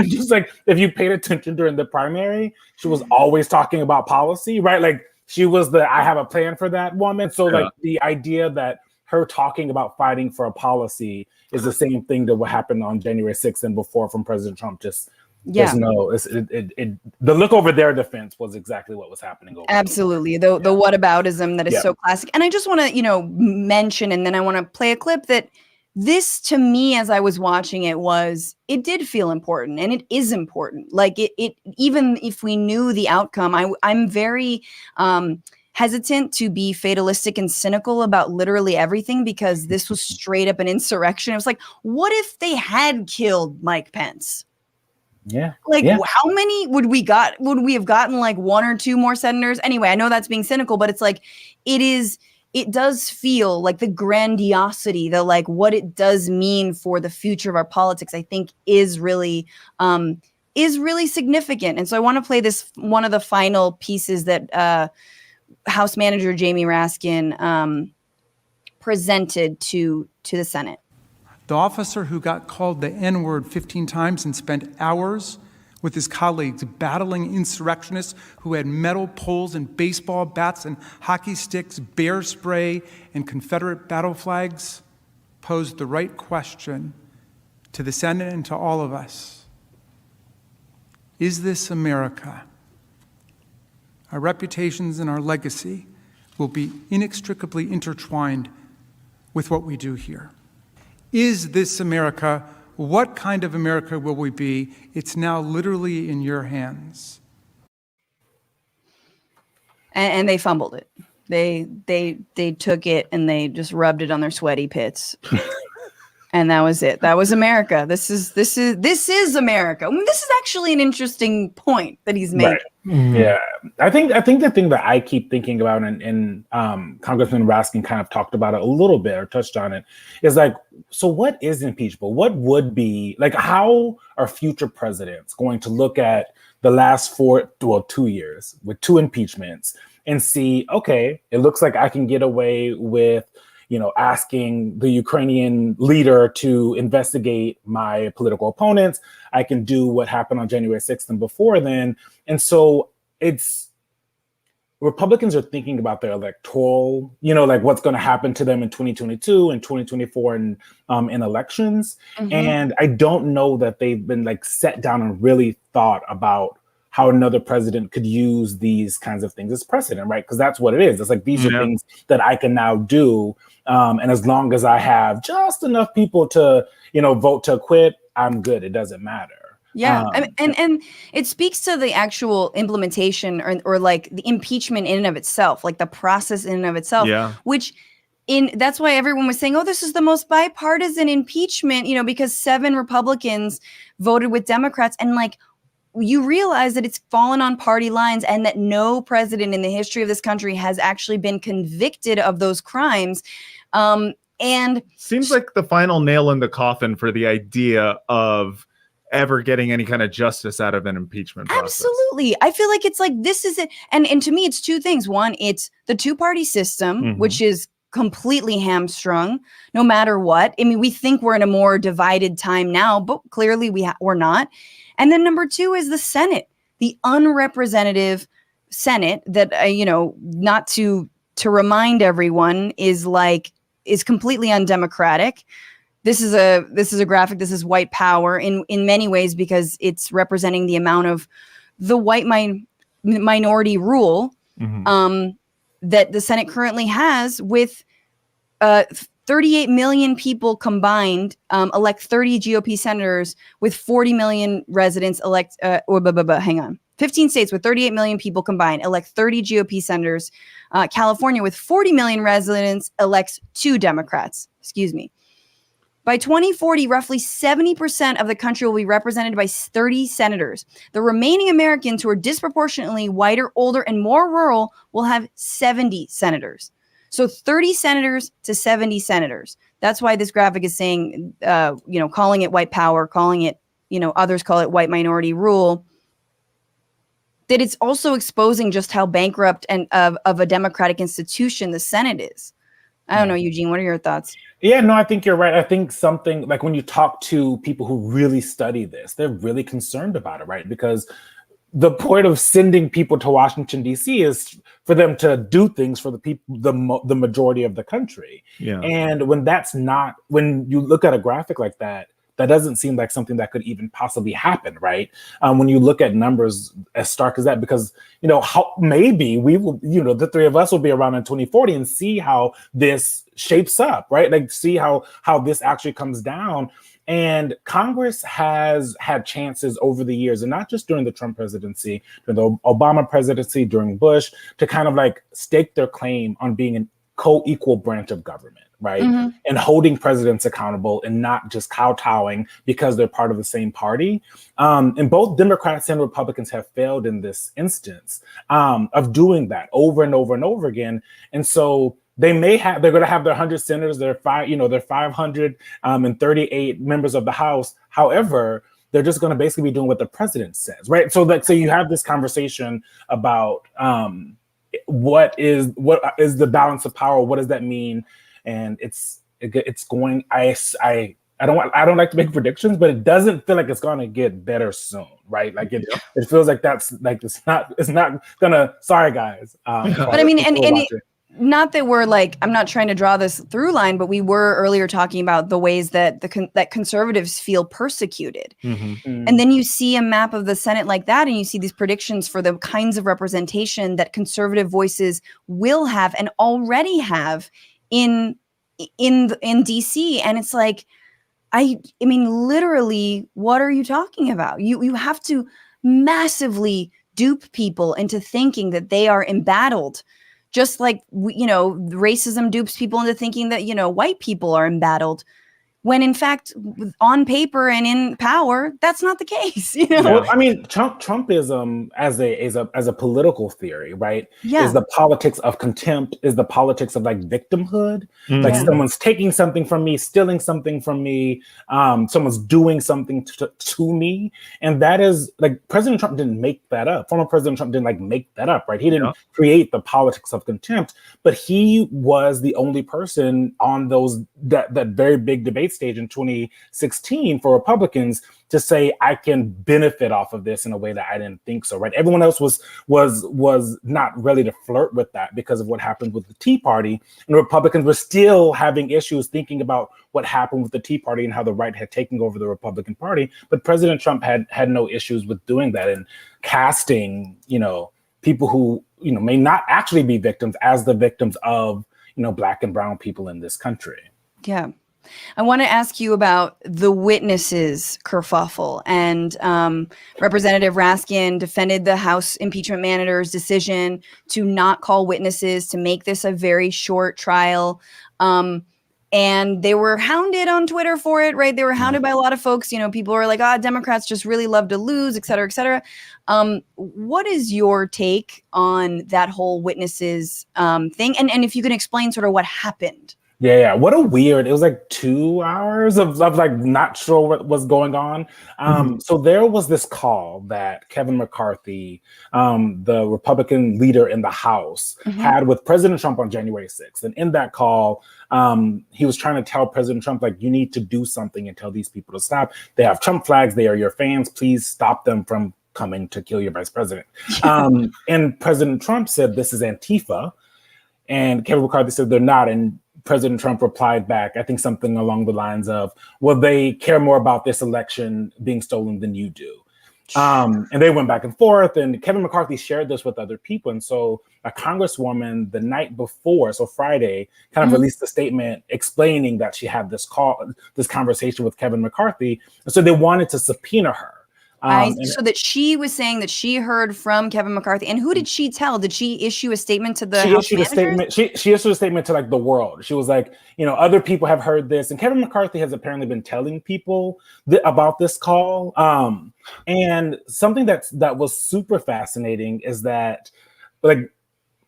just like, if you paid attention during the primary, she was always talking about policy, right? Like she was I have a plan for that woman. So like the idea that her talking about fighting for a policy is the same thing that what happened on January 6th and before from President Trump. There's no, the look over their defense was exactly what was happening. Absolutely. The whataboutism that is so classic. And I just want to, mention, and then I want to play a clip that this to me, as I was watching it did feel important, and it is important. Like it even if we knew the outcome, I'm very, hesitant to be fatalistic and cynical about literally everything, because this was straight up an insurrection. It was like, what if they had killed Mike Pence? How many would we have gotten? Like 1 or 2 more senators? Anyway, I know that's being cynical, but it's like, it does feel like the grandiosity, the like what it does mean for the future of our politics, I think is really significant. And so I want to play this, one of the final pieces that, House Manager Jamie Raskin presented to the Senate. The officer who got called the N-word 15 times and spent hours with his colleagues battling insurrectionists who had metal poles and baseball bats and hockey sticks, bear spray, and Confederate battle flags posed the right question to the Senate and to all of us. Is this America? Our reputations and our legacy will be inextricably intertwined with what we do here. Is this America? What kind of America will we be? It's now literally in your hands. And they fumbled it. They took it and they just rubbed it on their sweaty pits. And that was it. That was America. This is America. I mean, this is actually an interesting point that he's making. Right. Yeah, I think the thing that I keep thinking about, and Congressman Raskin kind of talked about it a little bit or touched on it, is like, so what is impeachable? What would be like? How are future presidents going to look at the last 2 years with 2 impeachments and see, okay, it looks like I can get away with, asking the Ukrainian leader to investigate my political opponents. I can do what happened on January 6th and before then. And so Republicans are thinking about their electoral, like what's going to happen to them in 2022 and 2024 in elections. Mm-hmm. And I don't know that they've been set down and really thought about how another president could use these kinds of things as precedent, right? Because that's what it is. It's like, these are things that I can now do. And as long as I have just enough people to, vote to acquit, I'm good. It doesn't matter. Yeah. And it speaks to the actual implementation or like the impeachment in and of itself, like the process in and of itself, which that's why everyone was saying, oh, this is the most bipartisan impeachment, because 7 Republicans voted with Democrats, and you realize that it's fallen on party lines and that no president in the history of this country has actually been convicted of those crimes. And seems like the final nail in the coffin for the idea of ever getting any kind of justice out of an impeachment process. Absolutely. I feel like it's like, this is it. And to me, it's 2 things. One, it's the 2-party system, which is completely hamstrung no matter what. I mean, we think we're in a more divided time now, but clearly we're not. And then number 2 is the Senate, the unrepresentative Senate that, not to remind everyone is completely undemocratic. This is a graphic. This is white power in many ways, because it's representing the amount of the white minority rule that the Senate currently has with 38 million people combined elect 30 GOP senators, with 40 million residents elect, 15 states with 38 million people combined elect 30 GOP senators. California with 40 million residents elects 2 Democrats. Excuse me. By 2040, roughly 70% of the country will be represented by 30 senators. The remaining Americans, who are disproportionately whiter, older, and more rural, will have 70 senators. So 30 senators to 70 senators. That's why this graphic is saying, calling it white power, calling it, others call it white minority rule. That it's also exposing just how bankrupt and of a democratic institution the Senate is. I don't know, Eugene, what are your thoughts? Yeah, no, I think you're right. I think something like when you talk to people who really study this, they're really concerned about it, right? Because the point of sending people to Washington, D.C. is for them to do things for the people, the majority of the country. Yeah. And when you look at a graphic like that, that doesn't seem like something that could even possibly happen, right? When you look at numbers as stark as that, because, how maybe we will, the three of us will be around in 2040 and see how this shapes up, right? Like see how this actually comes down. And Congress has had chances over the years, and not just during the Trump presidency, during the Obama presidency, during Bush, to kind of like stake their claim on being an co-equal branch of government, right? Mm-hmm. And holding presidents accountable and not just kowtowing because they're part of the same party. And both Democrats and Republicans have failed in this instance of doing that over and over and over again. And so they're going to have their 100 senators, their 538 members of the House. However, they're just going to basically be doing what the president says, right? So you have this conversation about what is the balance of power? What does that mean? And it's going. I don't like to make predictions, but it doesn't feel like it's going to get better soon, right? Like it feels like that's like it's not gonna. Sorry, guys. But I mean, not that we're like, I'm not trying to draw this through line, but we were earlier talking about the ways that that conservatives feel persecuted. Mm-hmm. And then you see a map of the Senate like that, and you see these predictions for the kinds of representation that conservative voices will have and already have in DC. And it's like, I mean, literally, what are you talking about? You have to massively dupe people into thinking that they are embattled. Just like, racism dupes people into thinking that, white people are embattled, when in fact, on paper and in power, that's not the case. Well, I mean, Trumpism as a political theory, right? Yeah. Is the politics of contempt, is the politics of like victimhood. Mm-hmm. Like someone's taking something from me, stealing something from me, someone's doing something to me. And that is like, President Trump didn't make that up. Former President Trump didn't like make that up, right? He didn't create the politics of contempt, but he was the only person on that very big debate stage in 2016 for Republicans to say, I can benefit off of this in a way that I didn't think so, right? Everyone else was not ready to flirt with that because of what happened with the Tea Party. And Republicans were still having issues thinking about what happened with the Tea Party and how the right had taken over the Republican Party. But President Trump had no issues with doing that and casting, people who, may not actually be victims as the victims of, Black and brown people in this country. Yeah. I want to ask you about the witnesses kerfuffle. And Representative Raskin defended the House impeachment manager's decision to not call witnesses, to make this a very short trial. And they were hounded on Twitter for it, right? They were hounded by a lot of folks. People were like, Democrats just really love to lose, et cetera, et cetera. What is your take on that whole witnesses thing? And if you can explain sort of what happened. Yeah. What a weird, it was like 2 hours of like not sure what was going on. So there was this call that Kevin McCarthy, the Republican leader in the House, had with President Trump on January 6th. And in that call, he was trying to tell President Trump, like, you need to do something and tell these people to stop. They have Trump flags. They are your fans. Please stop them from coming to kill your vice president. And President Trump said, this is Antifa. And Kevin McCarthy said, they're not. And President Trump replied back, I think something along the lines of, well, they care more about this election being stolen than you do. And they went back and forth, and Kevin McCarthy shared this with other people. And so a congresswoman the night before, so Friday, kind of released a statement explaining that she had this conversation with Kevin McCarthy. And so they wanted to subpoena her. So that she was saying that she heard from Kevin McCarthy. And who did she tell? Did she issue a statement to the House managers? She issued a statement to like the world. She was like, other people have heard this. And Kevin McCarthy has apparently been telling people about this call. And something that was super fascinating is that, like,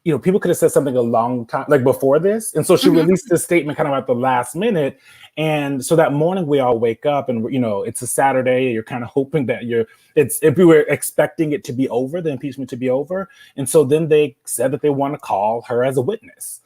people could have said something a long time, like before this. And so she released this statement kind of at the last minute. And so that morning we all wake up and, it's a Saturday. You're kind of hoping that if we were expecting it to be over, the impeachment to be over. And so then they said that they want to call her as a witness,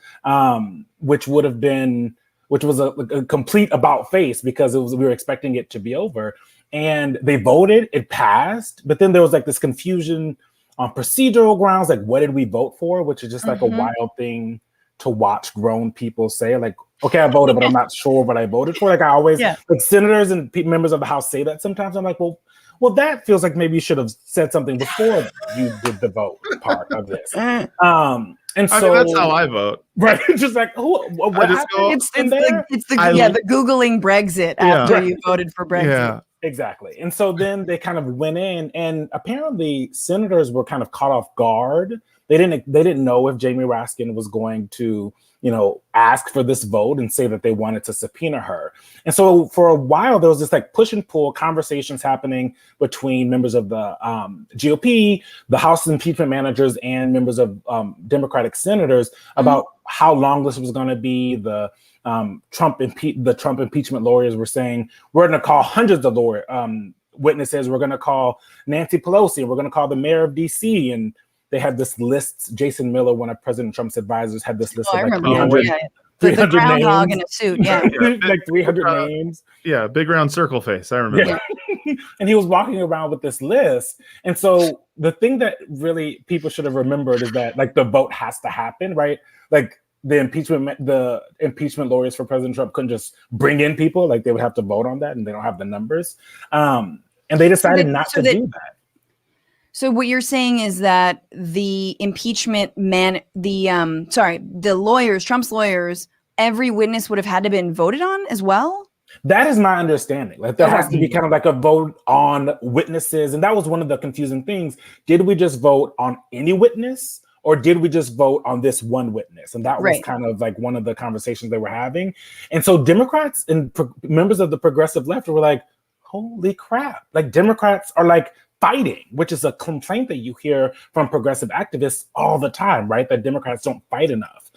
which was a complete about face because we were expecting it to be over. And they voted, it passed. But then there was like this confusion on procedural grounds, like what did we vote for, which is just like a wild thing to watch grown people say, like, okay, I voted, but I'm not sure what I voted for. Like I always, like senators and members of the House say that sometimes. I'm like, well, that feels like maybe you should have said something before you did the vote part of this. And so that's how I vote. Right. Just like, what happened? It's the Googling Brexit after you voted for Brexit. Yeah. Exactly. And so then they kind of went in, and apparently senators were kind of caught off guard. They didn't know if Jamie Raskin was going to, ask for this vote and say that they wanted to subpoena her. And so for a while, there was this like push and pull conversations happening between members of the GOP, the House impeachment managers, and members of Democratic senators about how long this was going to be. The Trump impeachment lawyers were saying, we're going to call hundreds of witnesses. We're going to call Nancy Pelosi, and we're going to call the mayor of DC. And they had this list. Jason Miller, one of President Trump's advisors, had this list of like 300, 300 the groundhog names. in a suit, like 300 names. Yeah, big round circle face. I remember. Yeah. And he was walking around with this list. And so the thing that really people should have remembered is that like the vote has to happen, right? Like the impeachment lawyers for President Trump couldn't just bring in people, like they would have to vote on that, and they don't have the numbers. And they decided not to do that. So what you're saying is that the impeachment the lawyers, Trump's lawyers, every witness would have had to been voted on as well? That is my understanding. Like there has to be kind of like a vote on witnesses. And that was one of the confusing things. Did we just vote on any witness, or did we just vote on this one witness? And that was kind of like one of the conversations they were having. And so Democrats and members of the progressive left were like, holy crap. Like Democrats are like fighting, which is a complaint that you hear from progressive activists all the time, right? That Democrats don't fight enough.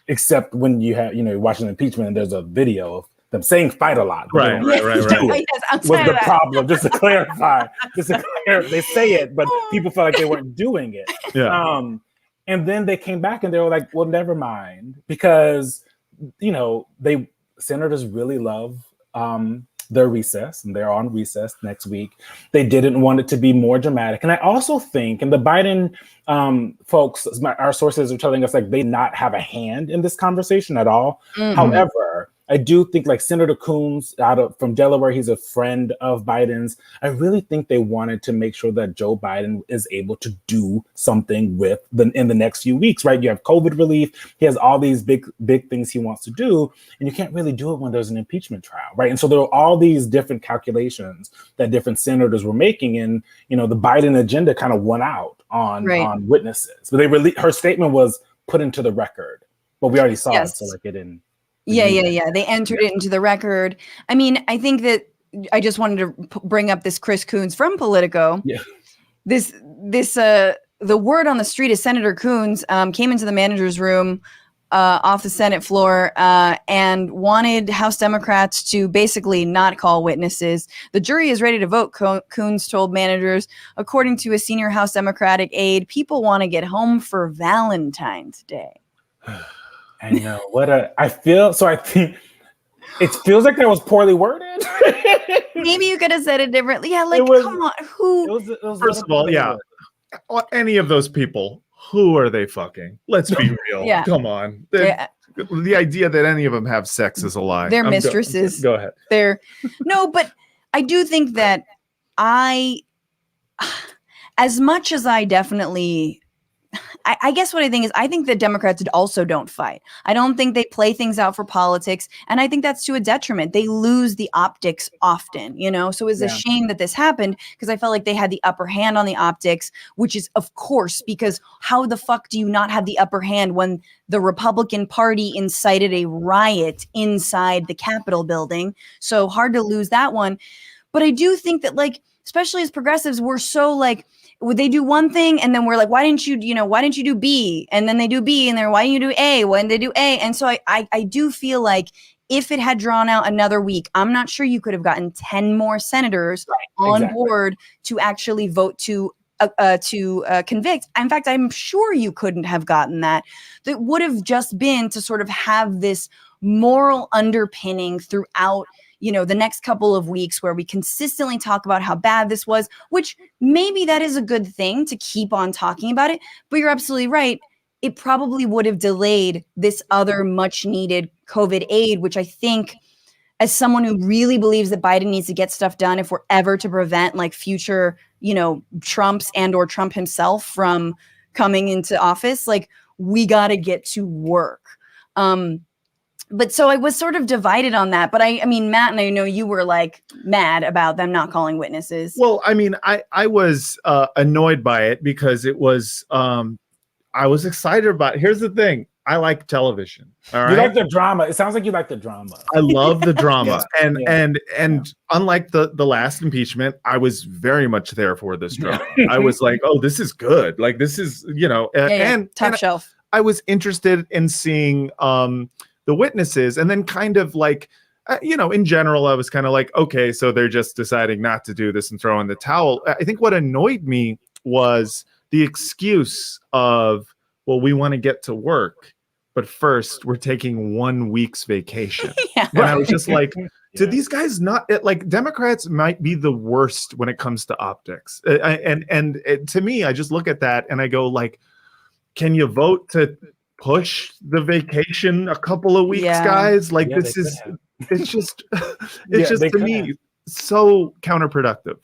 Except when you have, you're watching impeachment and there's a video of them saying fight a lot. Right. Was the problem, just to clarify. They say it, but people felt like they weren't doing it. Yeah. And then they came back and they were like, well, never mind. Because, senators really love their recess, and they're on recess next week. They didn't want it to be more dramatic. And I also think, and the Biden folks, our sources are telling us like they not have a hand in this conversation at all. However, I do think like Senator Coons from Delaware, he's a friend of Biden's. I really think they wanted to make sure that Joe Biden is able to do something in the next few weeks, right? You have COVID relief. He has all these big things he wants to do, and you can't really do it when there's an impeachment trial, right? And so there were all these different calculations that different senators were making, and the Biden agenda kind of won out on witnesses. But her statement was put into the record, but we already saw it, so like it didn't. Yeah. They entered it into the record. I mean, I think that I just wanted to bring up this Chris Coons from Politico. Yeah. The word on the street is Senator Coons came into the manager's room off the Senate floor and wanted House Democrats to basically not call witnesses. The jury is ready to vote, Coons told managers. According to a senior House Democratic aide, people want to get home for Valentine's Day. I know I think it feels like that was poorly worded. Maybe you could have said it differently. Yeah, come on. Who? It was First of all, yeah. Any of those people, who are they fucking? Let's be real. Yeah. Come on. The idea that any of them have sex is a lie. They're mistresses. Go ahead. No, but I do think that as much as I definitely, I guess what I think is I think the Democrats also don't fight. I don't think they play things out for politics. And I think that's to a detriment. They lose the optics often, you know? So it's a shame that this happened because I felt like they had the upper hand on the optics, which is, of course, because how the fuck do you not have the upper hand when the Republican Party incited a riot inside the Capitol building? So hard to lose that one. But I do think that, like, especially as progressives, we're so like, would they do one thing and then we're like, why didn't you do B? And then they do B and they're, why didn't you do A? When they do A? And so I do feel like if it had drawn out another week, I'm not sure you could have gotten 10 more senators on board to actually vote to convict. In fact, I'm sure you couldn't have gotten that. That would have just been to sort of have this moral underpinning throughout, you know, the next couple of weeks where we consistently talk about how bad this was, which maybe that is a good thing to keep on talking about it. But you're absolutely right. It probably would have delayed this other much needed COVID aid, which I think, as someone who really believes that Biden needs to get stuff done if we're ever to prevent like future, you know, Trumps and or Trump himself from coming into office, like we got to get to work. But so I was sort of divided on that. But I mean, Matt, and I know you were like mad about them not calling witnesses. Well, I mean, I was annoyed by it because it was, I was excited about it. Here's the thing. I like television. All right. You like the drama. It sounds like you like the drama. I love the drama. And unlike the last impeachment, I was very much there for this drama. I was like, oh, this is good. Like, this is, you know, and top shelf. I was interested in seeing the witnesses, and then kind of like, you know, in general, I was kind of like, okay, so they're just deciding not to do this and throw in the towel. I think what annoyed me was the excuse of, well, we want to get to work, but first we're taking 1 week's vacation. And I was just like, do these guys not, like, Democrats might be the worst when it comes to optics. And to me, I just look at that and I go like, can you vote to push the vacation a couple of weeks, guys? Like, this is, it's just to me so counterproductive.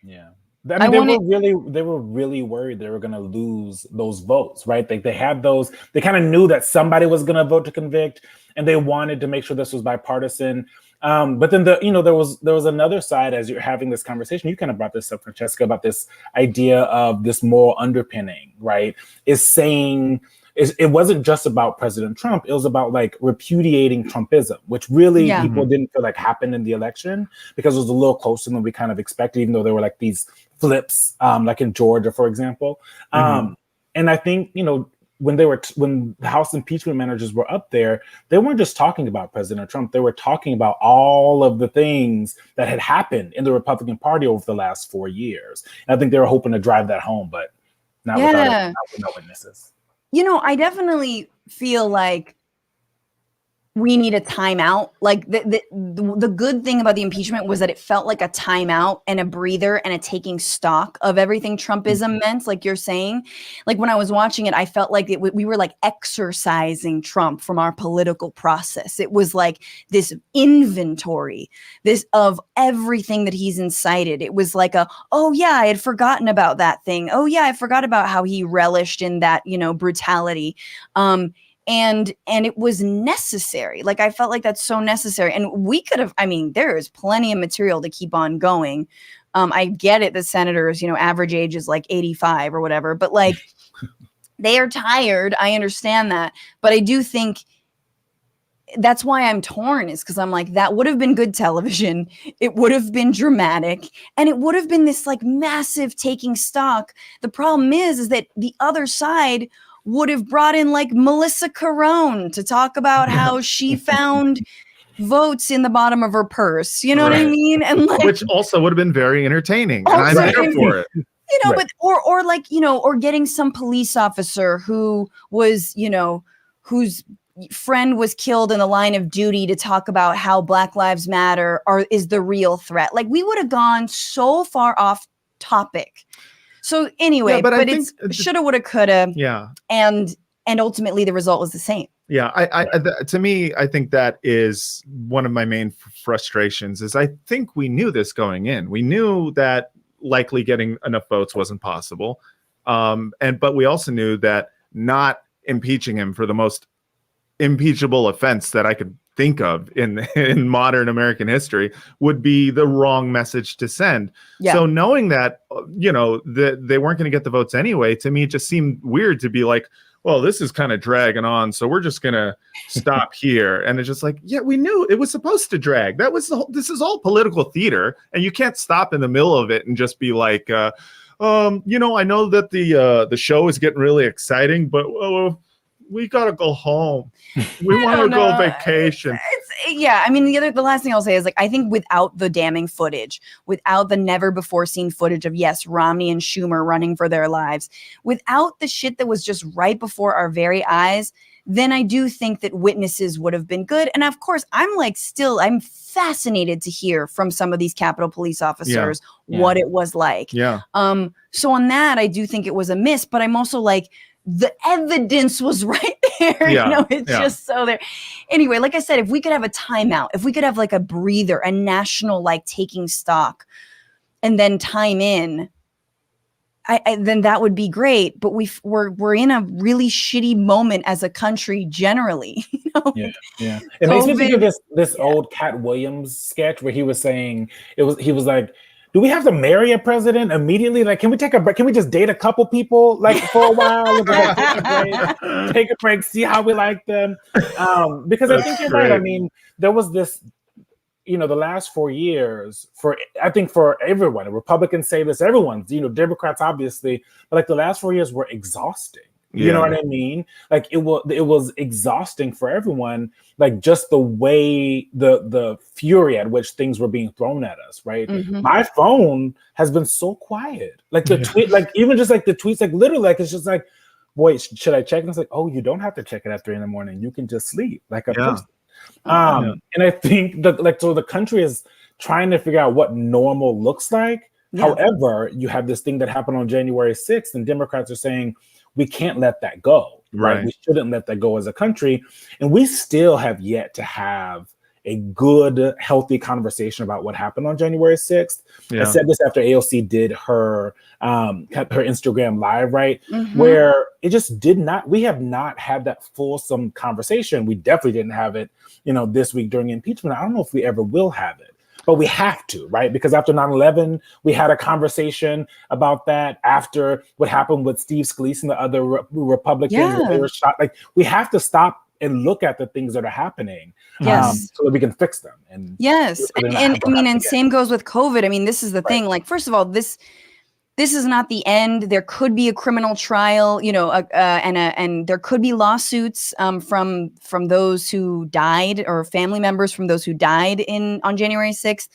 Yeah. I mean, they were really worried they were going to lose those votes, right? They had those, they kind of knew that somebody was going to vote to convict, and they wanted to make sure this was bipartisan. But then there was another side as you're having this conversation. You kind of brought this up, Francesca, about this idea of this moral underpinning, right? It wasn't just about President Trump. It was about like repudiating Trumpism, which really people didn't feel like happened in the election because it was a little closer than we kind of expected, even though there were like these flips, like in Georgia, for example. And I think, you know, when the House impeachment managers were up there, they weren't just talking about President Trump. They were talking about all of the things that had happened in the Republican Party over the last 4 years. And I think they were hoping to drive that home, but not without no witnesses. You know, I definitely feel like we need a timeout. Like the good thing about the impeachment was that it felt like a timeout and a breather and a taking stock of everything Trumpism meant, like you're saying. Like when I was watching it, I felt like we were like exercising Trump from our political process. It was like this inventory, of everything that he's incited. It was like oh yeah, I had forgotten about that thing. Oh yeah, I forgot about how he relished in that, you know, brutality. And it was necessary. Like, I felt like that's so necessary. And we could have, I mean, there is plenty of material to keep on going. I get it. The senators, you know, average age is like 85 or whatever, but like they are tired. I understand that. But I do think that's why I'm torn, is because I'm like, that would have been good television. It would have been dramatic, and it would have been this like massive taking stock. The problem is that the other side would have brought in like Melissa Carone to talk about how she found votes in the bottom of her purse. You know what I mean? And like, which also would have been very entertaining. And I'm there for it. You know, but or like, you know, or getting some police officer who was, you know, whose friend was killed in the line of duty to talk about how Black Lives Matter is the real threat. Like, we would have gone so far off topic. So anyway, but it's shoulda, woulda, coulda. Yeah. And ultimately the result was the same. Yeah. To me, I think that is one of my main frustrations is I think we knew this going in. We knew that likely getting enough votes wasn't possible. But we also knew that not impeaching him for the most impeachable offense that I could think of in modern American history would be the wrong message to send. Yeah. So knowing that, that they weren't going to get the votes anyway, to me, it just seemed weird to be like, well, this is kind of dragging on, so we're just going to stop here. And it's just like, yeah, we knew it was supposed to drag. This is all political theater, and you can't stop in the middle of it and just be like, I know that the show is getting really exciting, but we gotta go home. We want to go vacation. The last thing I'll say is, like, I think without the damning footage, without the never before seen footage of, yes, Romney and Schumer running for their lives, without the shit that was just right before our very eyes, then I do think that witnesses would have been good. And of course, I'm fascinated to hear from some of these Capitol Police officers what it was like. Yeah. So on that, I do think it was a miss, but I'm also like, the evidence was right there. It's just so there. Anyway, like I said, if we could have a timeout, if we could have like a breather, a national like taking stock, and then time in, then that would be great. But we're in a really shitty moment as a country generally. It makes me think of this old Cat Williams sketch where he was saying he was like, do we have to marry a president immediately? Like, can we take a break? Can we just date a couple people like for a while? Take a break, see how we like them. Because I think you're right. I mean, there was this, the last 4 years for everyone, Republicans say this, everyone's, Democrats obviously, but like the last 4 years were exhausting. You know what I mean? Like it was exhausting for everyone, like just the way the fury at which things were being thrown at us, right? Mm-hmm. My phone has been so quiet. Like the tweet, like even just like the tweets, like literally, like it's just like, boy, should I check? And it's like, oh, you don't have to check it at 3 a.m. You can just sleep like a person. And I think so the country is trying to figure out what normal looks like. Yeah. However, you have this thing that happened on January 6th, and Democrats are saying, we can't let that go. Right. We shouldn't let that go as a country. And we still have yet to have a good, healthy conversation about what happened on January 6th. Yeah. I said this after AOC did her Instagram live, right? Mm-hmm. Where it just we have not had that fulsome conversation. We definitely didn't have it, this week during impeachment. I don't know if we ever will have it. But we have to, right? Because after 9/11, we had a conversation about that. After what happened with Steve Scalise and the other Republicans, when they were shot, like we have to stop and look at the things that are happening, so that we can fix them. And and same goes with COVID. I mean, this is the thing. Like, first of all, this is not the end. There could be a criminal trial, and there could be lawsuits from those who died or family members from those who died on January 6th,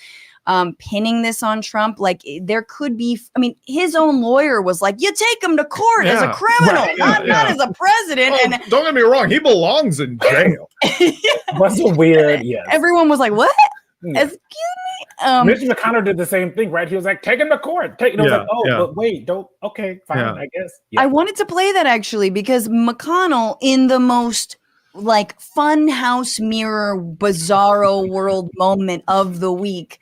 pinning this on Trump. Like there could be. I mean, his own lawyer was like, "You take him to court as a criminal, not as a president." Well, and don't get me wrong, he belongs in jail. What's a weird? Yes. Everyone was like, "What? Excuse me." Mitch McConnell did the same thing, right? He was like, take him to court. But wait, don't. Okay, fine, I guess. Yeah. I wanted to play that actually because McConnell, in the most like fun house mirror, bizarro world moment of the week,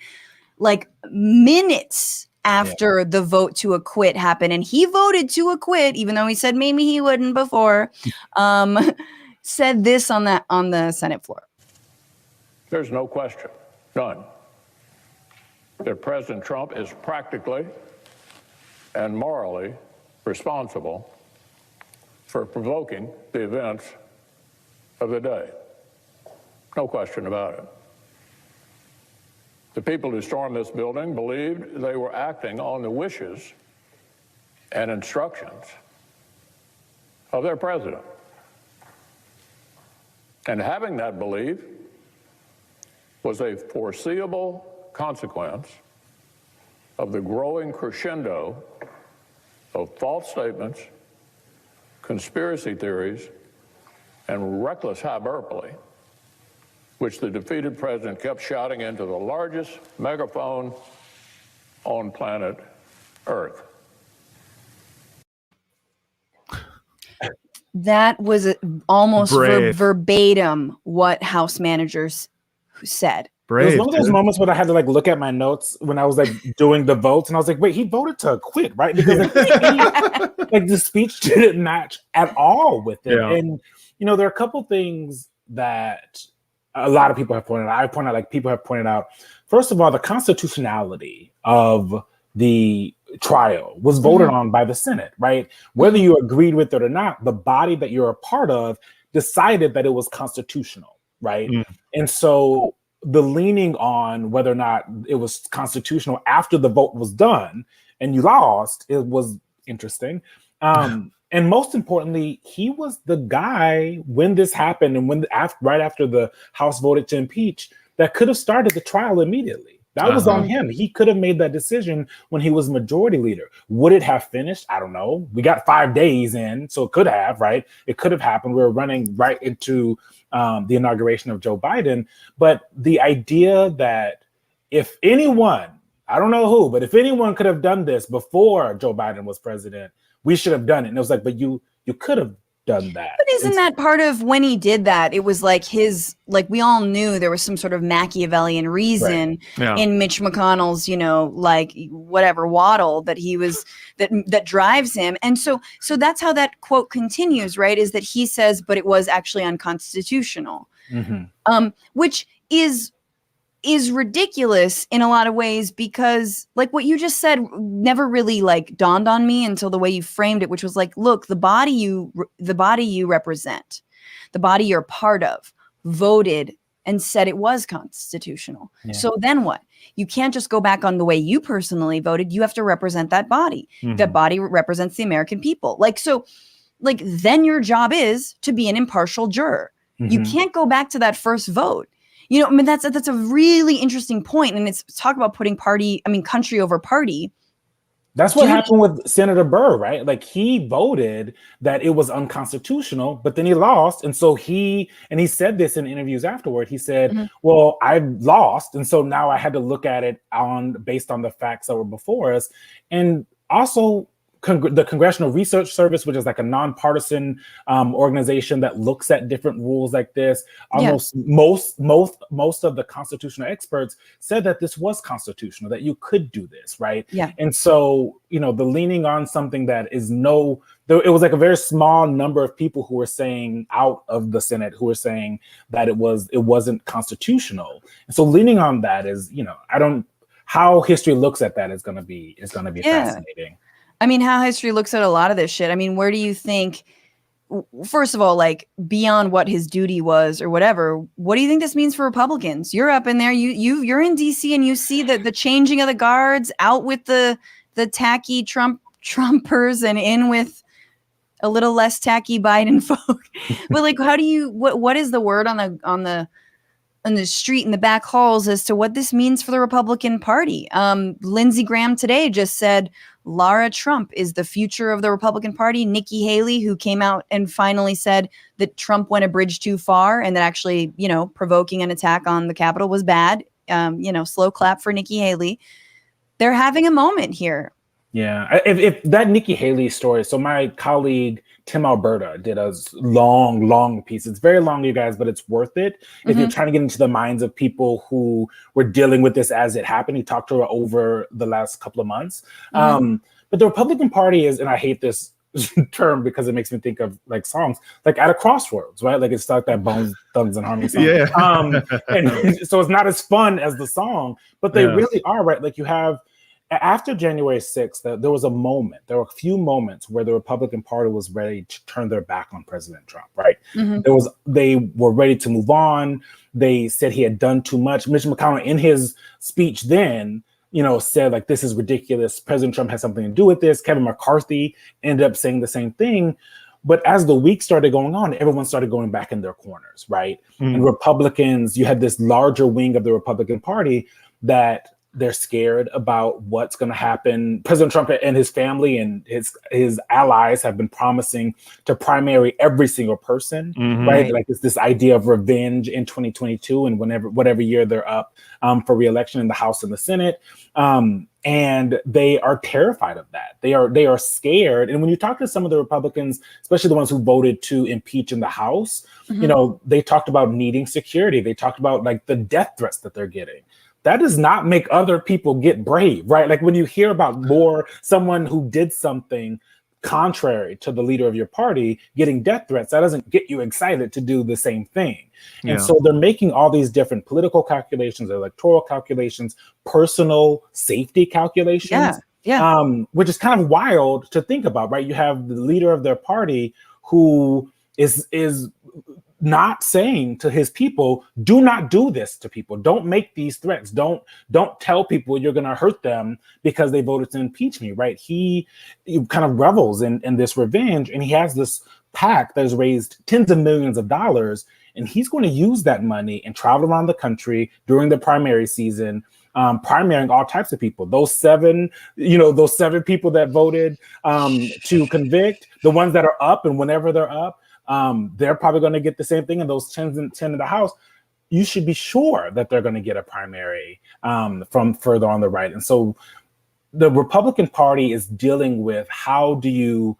like minutes after the vote to acquit happened, and he voted to acquit, even though he said maybe he wouldn't before, said this on the Senate floor. There's no question, none, that President Trump is practically and morally responsible for provoking the events of the day. No question about it. The people who stormed this building believed they were acting on the wishes and instructions of their president. And having that belief was a foreseeable consequence of the growing crescendo of false statements, conspiracy theories, and reckless hyperbole, which the defeated president kept shouting into the largest megaphone on planet Earth. That was almost verbatim what House managers said. Brave, it was one of those moments when I had to like look at my notes when I was like doing the votes, and I was like, wait, he voted to acquit, right? Because like the speech didn't match at all with it. Yeah. And there are a couple things that a lot of people have pointed out. People have pointed out, first of all, the constitutionality of the trial was voted on by the Senate, right? Whether you agreed with it or not, the body that you're a part of decided that it was constitutional, right? And so the leaning on whether or not it was constitutional after the vote was done and you lost, it was interesting. And most importantly, he was the guy when this happened and right after the House voted to impeach that could have started the trial immediately. That was on him. He could have made that decision when he was majority leader. Would it have finished? I don't know. We got 5 days in, so it could have, right? It could have happened. We were running right into the inauguration of Joe Biden. But the idea that if anyone, I don't know who, but if anyone could have done this before Joe Biden was president, we should have done it. And it was like, but you could have done that. But isn't that part of when he did that? It was like we all knew there was some sort of Machiavellian reason in Mitch McConnell's, like whatever waddle that he was that drives him. And so that's how that quote continues, right? Is that he says, but it was actually unconstitutional, which is ridiculous in a lot of ways, because like what you just said never really like dawned on me until the way you framed it, which was like, look, the body you represent, the body you're part of, voted and said it was constitutional. So then what? You can't just go back on the way you personally voted. You have to represent that body. That body represents the American people. Then your job is to be an impartial juror. You can't go back to that first vote. That's a really interesting point. And it's talk about putting country over party. That's what happened with Senator Burr, right? Like he voted that it was unconstitutional, but then he lost. And so he said this in interviews afterward. He said, well, I lost. And so now I had to look at it based on the facts that were before us. And also the Congressional Research Service, which is like a nonpartisan organization that looks at different rules like this. Most of the constitutional experts said that this was constitutional, that you could do this, right? And so, the leaning on something that is it was like a very small number of people who were saying out of the Senate who were saying that it wasn't constitutional. And so leaning on that is, how history looks at that is going to be fascinating. How history looks at a lot of this shit. Where do you think, first of all, like beyond what his duty was or whatever, what do you think this means for Republicans? You're up in there, you're in DC, and you see the changing of the guards, out with the tacky Trumpers and in with a little less tacky Biden folk. But like, how do you, what is the word on the street in the back halls as to what this means for the Republican Party? Lindsey Graham today just said Lara Trump is the future of the Republican Party. Nikki Haley, who came out and finally said that Trump went a bridge too far and that actually, provoking an attack on the Capitol was bad. Slow clap for Nikki Haley. They're having a moment here. Yeah, if that Nikki Haley story. So my colleague Tim Alberta did a long piece. It's very long, you guys, but it's worth it if you're trying to get into the minds of people who were dealing with this as it happened. He talked to her over the last couple of months. But the Republican Party is, and I hate this term because it makes me think of like songs, like at a crossroads, right? Like it's like that Bones, Thugs and Harmony song. And so it's not as fun as the song, but they really are, right? Like you have. After January 6th, there was a few moments where the Republican Party was ready to turn their back on President Trump, right? They were ready to move on. They said he had done too much. Mitch McConnell, in his speech then, said like, this is ridiculous. President Trump has something to do with this. Kevin McCarthy ended up saying the same thing. But as the week started going on, everyone started going back in their corners, right? And Republicans, you had this larger wing of the Republican Party that they're scared about what's going to happen. President Trump and his family and his allies have been promising to primary every single person, right? Like it's this idea of revenge in 2022 and whatever year they're up for re-election in the House and the Senate. And they are terrified of that. They are scared. And when you talk to some of the Republicans, especially the ones who voted to impeach in the House, you know, they talked about needing security. They talked about like the death threats that they're getting. That does not make other people get brave, right? Like when you hear about someone who did something contrary to the leader of your party getting death threats, that doesn't get you excited to do the same thing. And so they're making all these different political calculations, electoral calculations, personal safety calculations, which is kind of wild to think about, right? You have the leader of their party who is not saying to his people, do not do this to people. Don't make these threats. Don't tell people you're going to hurt them because they voted to impeach me, right? He kind of revels in this revenge, and he has this PAC that has raised tens of millions of dollars, and he's going to use that money and travel around the country during the primary season, primarying all types of people. Those seven people that voted to convict, the ones that are up, and whenever they're up, they're probably going to get the same thing. And those 10 in the House, you should be sure that they're going to get a primary from further on the right. And so the Republican Party is dealing with, how do you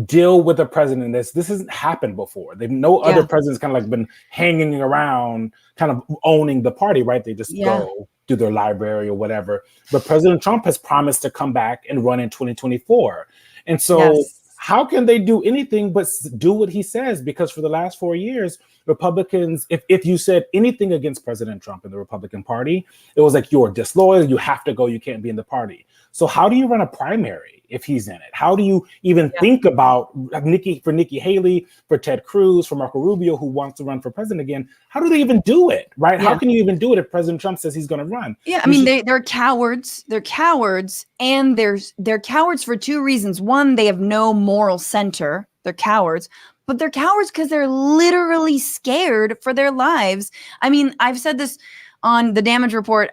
deal with a president this hasn't happened before. No other presidents kind of like been hanging around, kind of owning the party, right? They just go do their library or whatever. But President Trump has promised to come back and run in 2024. And so how can they do anything but do what he says? Because for the last 4 years, Republicans, if you said anything against President Trump in the Republican Party, it was like, you're disloyal, you have to go, you can't be in the party. So how do you run a primary if he's in it? How do you even think about Nikki Haley, for Ted Cruz, for Marco Rubio, who wants to run for president again? How do they even do it, right? How can you even do it if President Trump says he's going to run? Yeah, I mean, they're cowards. They're cowards, and they're cowards for two reasons. One, they have no moral center. They're cowards. But they're cowards because they're literally scared for their lives. I mean, I've said this on the Damage Report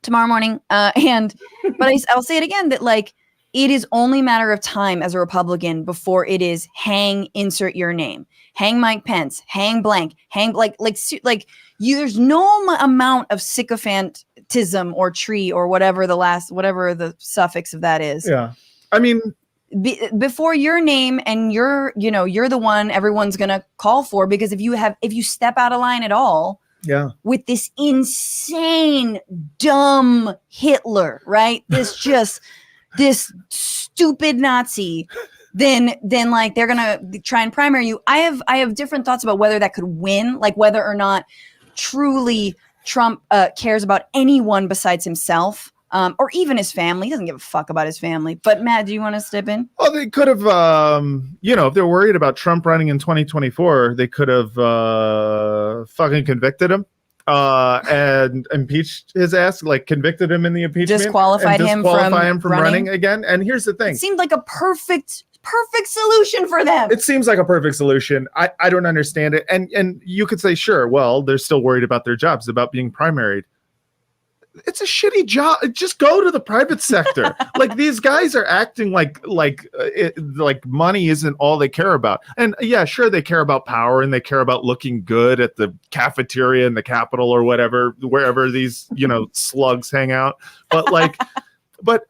tomorrow morning, but I'll say it again, that like, it is only a matter of time as a Republican before it is hang, insert your name, hang Mike Pence, hang blank, hang there's no amount of sycophantism or tree or whatever the suffix of that is. Yeah. I mean, before your name, and you're the one everyone's going to call for, because if you step out of line at all, with this insane, dumb Hitler, right? This stupid Nazi, then like they're gonna try and primary you. I have different thoughts about whether that could win, like whether or not truly Trump cares about anyone besides himself, or even his family. He doesn't give a fuck about his family. But Matt, do you want to step in? Well, they could have, if they're worried about Trump running in 2024, they could have fucking convicted him. And impeached his ass, like convicted him in the impeachment, disqualify him from running again. And here's the thing: it seemed like a perfect solution for them. It seems like a perfect solution. I don't understand it. And you could say, sure, well, they're still worried about their jobs, about being primaried. It's a shitty job. Just go to the private sector. Like, these guys are acting like money isn't all they care about. And yeah, sure, they care about power and they care about looking good at the cafeteria in the Capitol or whatever, wherever these, slugs hang out. But like,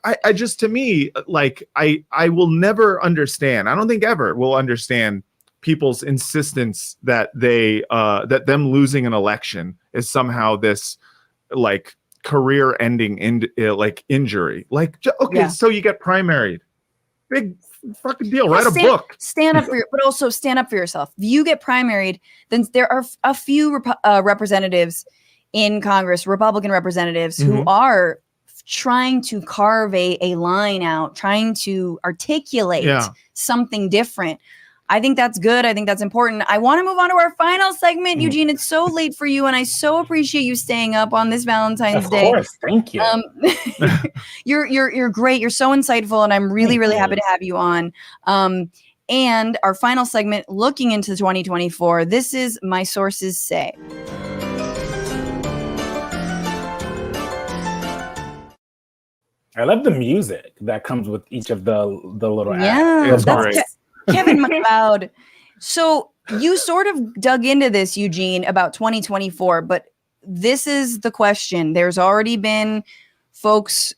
I just, to me, like, I will never understand. I don't think ever will understand people's insistence that that them losing an election is somehow this like career-ending injury. Like, okay, so you get primaried. Big fucking deal. Write a book. Stand up but also stand up for yourself. If you get primaried, then there are a few representatives in Congress, Republican representatives, who are trying to carve a line out, trying to articulate something different. I think that's good. I think that's important. I want to move on to our final segment, Eugene. It's so late for you, and I so appreciate you staying up on this Valentine's Day. Of course, thank you. You're great. You're so insightful, and I'm really happy to have you on. And our final segment, looking into 2024. This is My Sources Say. I love the music that comes with each of the little ads. Yeah, that's great. Kevin MacLeod. So you sort of dug into this, Eugene, about 2024, but this is the question. There's already been folks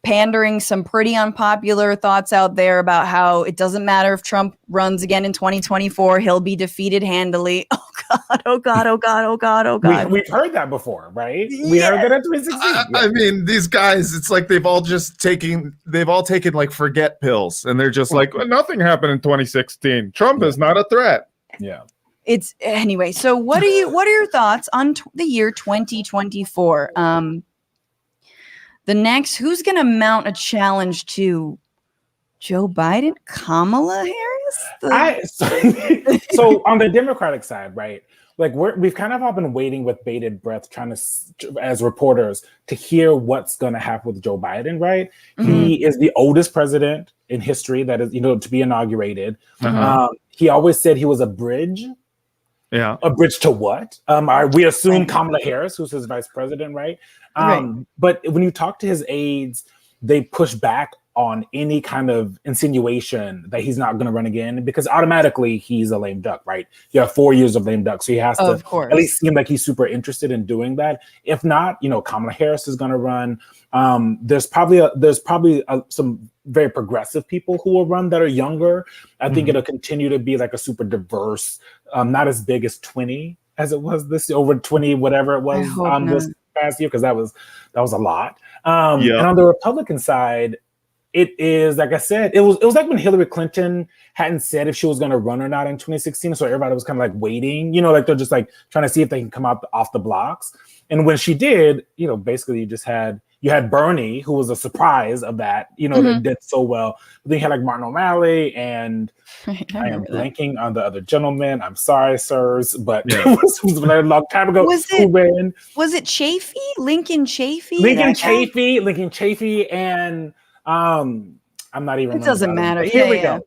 pandering some pretty unpopular thoughts out there about how it doesn't matter if Trump runs again in 2024, he'll be defeated handily. Oh God, oh God, oh God, oh God, oh God. We've heard that before, right? We heard that in 2016. I mean, these guys, it's like they've all taken like forget pills, and they're just like, well, nothing happened in 2016. Trump is not a threat. Yeah. It's anyway. So what are your thoughts on the year 2024? The next, who's going to mount a challenge to Joe Biden, Kamala Harris? So on the Democratic side, right? Like we've kind of all been waiting with bated breath, trying to, as reporters, to hear what's going to happen with Joe Biden, right? Mm-hmm. He is the oldest president in history that is, to be inaugurated. He always said he was a bridge. Yeah. A bridge to what? We assume Kamala Harris, who's his vice president, right? But when you talk to his aides, they push back on any kind of insinuation that he's not going to run again, because automatically he's a lame duck, right? You have 4 years of lame duck, so he has to at least seem like he's super interested in doing that. If not, Kamala Harris is going to run. There's probably some very progressive people who will run that are younger. I think it'll continue to be like a super diverse, not as big as 20 as it was this over 20, whatever it was this past year, because that was a lot. And on the Republican side, it is, like I said, it was like when Hillary Clinton hadn't said if she was going to run or not in 2016. So everybody was kind of like waiting, like they're just like trying to see if they can come out off the blocks. And when she did, basically you had Bernie, who was a surprise of that, that did so well. But then you had like Martin O'Malley, and I am blanking on the other gentleman. I'm sorry, sirs, but it was a long time ago. Was it Chafee? Lincoln Chafee? Lincoln Chafee, and I'm not even. It doesn't matter. Here we go.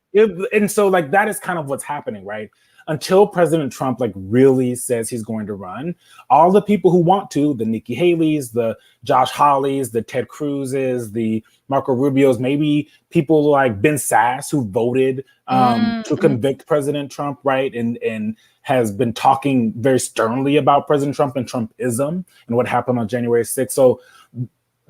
And so like that is kind of what's happening, right? Until President Trump like really says he's going to run, all the people who want to, the Nikki Haley's, the Josh Hawley's, the Ted Cruz's, the Marco Rubio's, maybe people like Ben Sasse who voted to convict President Trump, right? And has been talking very sternly about President Trump and Trumpism and what happened on January 6th. So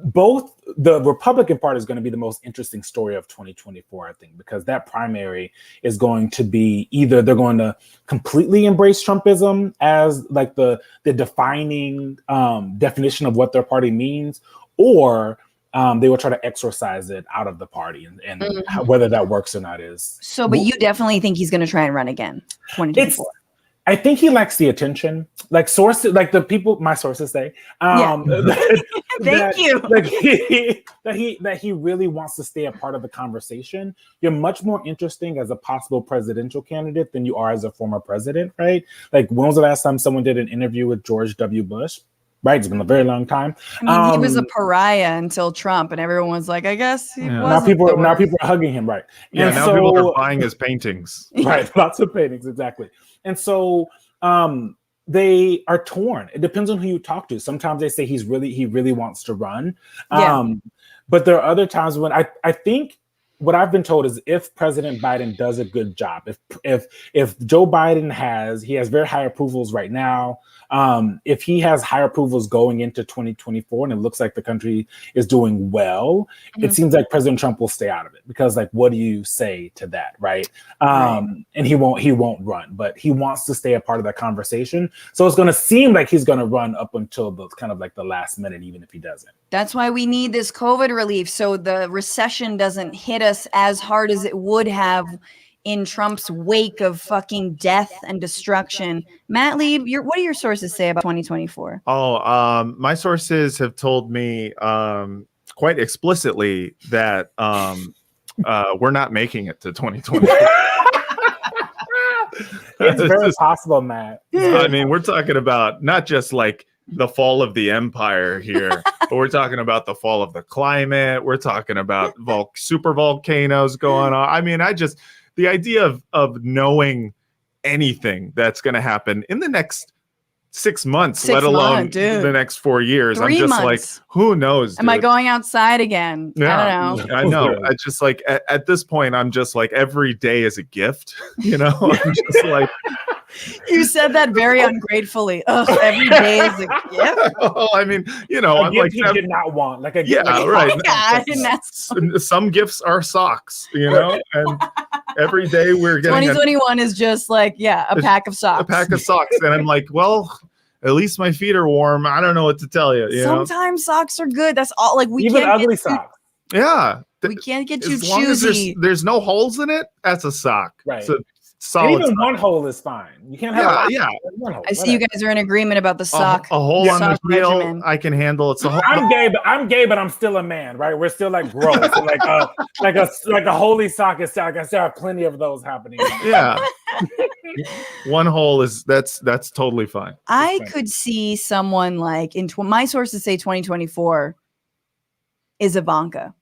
both the Republican Party is going to be the most interesting story of 2024, I think, because that primary is going to be either they're going to completely embrace Trumpism as like the defining definition of what their party means, or they will try to exorcise it out of the party, and whether that works or not is. So, but you definitely think he's going to try and run again, 2024? I think he likes the attention, like sources, like the people, my sources say, Thank you. That he really wants to stay a part of the conversation. You're much more interesting as a possible presidential candidate than you are as a former president, right? Like, when was the last time someone did an interview with George W. Bush? Right, it's been a very long time. I mean, he was a pariah until Trump, and everyone was like, "I guess he wasn't." Now people are hugging him, right? Yeah, and now people are buying his paintings. Right, lots of paintings, exactly. And so they are torn. It depends on who you talk to. Sometimes they say he really wants to run, but there are other times when I think. What I've been told is if President Biden does a good job, if Joe Biden has very high approvals right now, if he has high approvals going into 2024, and it looks like the country is doing well, it seems like President Trump will stay out of it, because like, what do you say to that, right? And he won't run, but he wants to stay a part of that conversation. So it's going to seem like he's going to run up until the kind of like the last minute, even if he doesn't. That's why we need this COVID relief, so the recession doesn't hit us as hard as it would have in Trump's wake of fucking death and destruction. Matt Lieb, what do your sources say about 2024? My sources have told me quite explicitly that we're not making it to 2024. It's very possible, Matt. I mean, we're talking about not just like the fall of the empire here, but we're talking about the fall of the climate. We're talking about super volcanoes going on. I mean, the idea of knowing anything that's going to happen in the next 6 months, let alone the next 4 years. 3 I'm just months. like, who knows? Am I going outside again? Yeah, I don't know. I know. I just like at this point, I'm just like every day is a gift. I'm just like You said that very ungratefully. Ugh, every day is a gift. Oh, I mean, a gift you did not want, like a gift. Right. Oh my God, Some gifts are socks, and every day we're getting 2021 is just like a pack of socks. A pack of socks, and I'm like, well, at least my feet are warm. I don't know what to tell you. Sometimes socks are good. That's all. Like we even can't ugly socks. Yeah, we can't get too as long as choosy. there's no holes in it. That's a sock. Right. So solid. Even one hole is fine. You can't have one hole. I see you guys are in agreement about the sock. A hole on the sock heel, regimen. I can handle it. So I'm gay, but I'm still a man, right? We're still like gross, like a holy sock is like I there are plenty of those happening. Yeah, one hole that's totally fine. I could see someone like my sources say 2024 is Ivanka.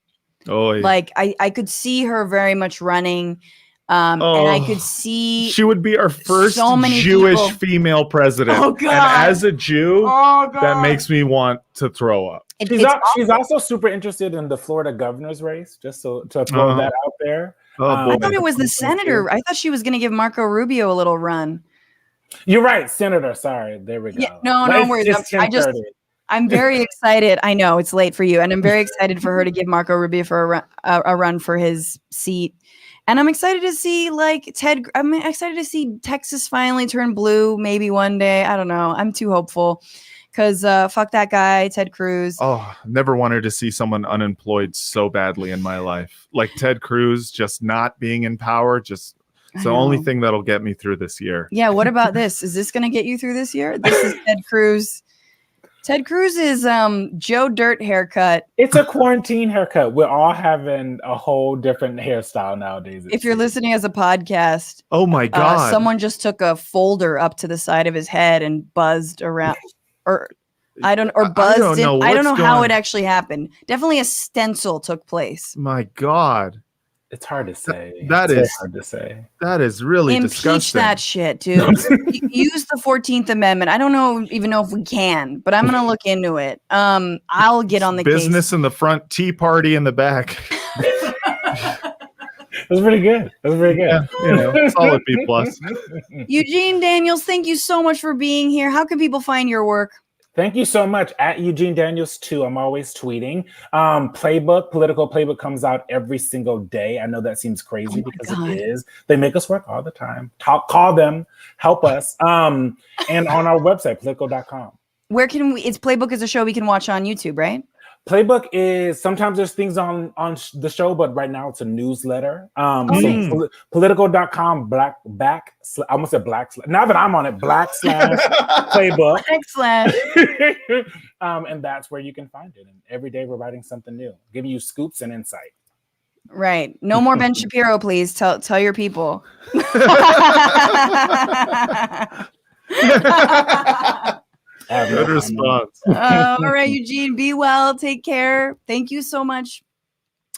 Oh, yeah. Like I could see her very much running. And I could see she would be our first Jewish people. female president. Oh, God. And as a Jew, that makes me want to throw up. She's also super interested in the Florida governor's race, just to throw that out there. I thought it was the senator. I thought she was going to give Marco Rubio a little run. You're right, senator. Sorry, there we go. Yeah, no worries. I'm very excited. I know it's late for you, and I'm very excited for her to give Marco Rubio for a run for his seat. And I'm excited to see I'm excited to see Texas finally turn blue maybe one day. I don't know. I'm too hopeful because fuck that guy, Ted Cruz. Oh, never wanted to see someone unemployed so badly in my life. Like Ted Cruz just not being in power. It's the only thing that'll get me through this year. Yeah. What about this? Is this going to get you through this year? This is Ted Cruz. Ted Cruz's Joe Dirt haircut. It's a quarantine haircut. We're all having a whole different hairstyle nowadays. If you're listening as a podcast, oh my God, someone just took a folder up to the side of his head and buzzed around, I don't know how it actually happened. Definitely a stencil took place. My God. It's hard to say. That is hard to say. That is really Impeach disgusting. that shit, dude. Use the 14th Amendment. I don't even know if we can, but I'm gonna look into it. I'll get on the business case. In the front, tea party in the back. That's pretty good. Yeah, solid B+. Eugene Daniels, thank you so much for being here. How can people find your work? Thank you so much. At Eugene Daniels 2, I'm always tweeting. Political Playbook comes out every single day. I know that seems crazy because it is. They make us work all the time. Call them, help us. And on our website, politico.com. Where can we? It's Playbook is a show we can watch on YouTube, right? Playbook is sometimes there's things on the show, but right now it's a newsletter. So Politico.com I almost said now that I'm on it, / Playbook. And that's where you can find it. And every day we're writing something new, giving you scoops and insight. Right. No more Ben Shapiro, please. Tell your people. Good response. All right, Eugene, be well. Take care. Thank you so much.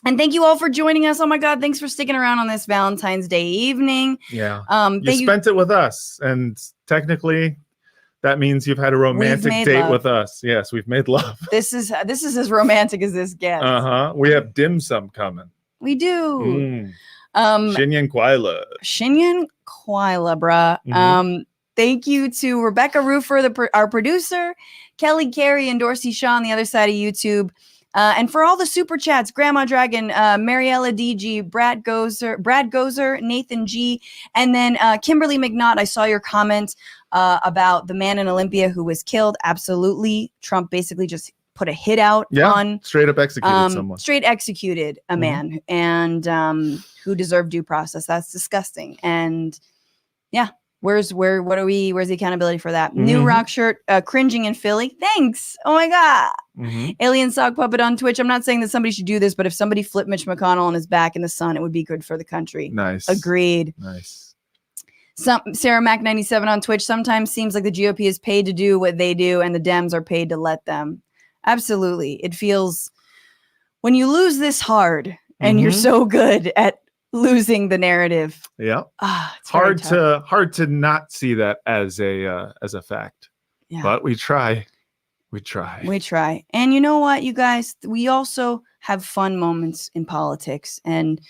And thank you all for joining us. Oh my God, thanks for sticking around on this Valentine's Day evening. Yeah. You spent it with us. And technically that means you've had a romantic date with us. Yes, we've made love. This is as romantic as this gets. We have dim sum coming. We do. Shinyan Kwaila. Shinyan Kwaila, bruh. Thank you to Rebecca Roofer, our producer, Kelly Carey and Dorsey Shaw on the other side of YouTube. And for all the super chats, Grandma Dragon, Mariella DG, Brad Gozer, Nathan G, and then Kimberly McNaught. I saw your comment about the man in Olympia who was killed. Absolutely. Trump basically just put a hit out on straight up executed someone. Straight executed a man and who deserved due process. That's disgusting. And yeah. Where's the accountability for that? New rock shirt, cringing in Philly. Thanks. Oh my God. Alien Sock Puppet on Twitch. I'm not saying that somebody should do this, but if somebody flipped Mitch McConnell on his back in the sun, it would be good for the country. Nice. Agreed. Nice. Sarah Mac 97 on Twitch. Sometimes seems like the GOP is paid to do what they do and the Dems are paid to let them. Absolutely. It feels when you lose this hard and you're so good at losing the narrative. Yeah. It's hard to not see that as a fact. Yeah. But we try. And you know what, you guys, we also have fun moments in politics, and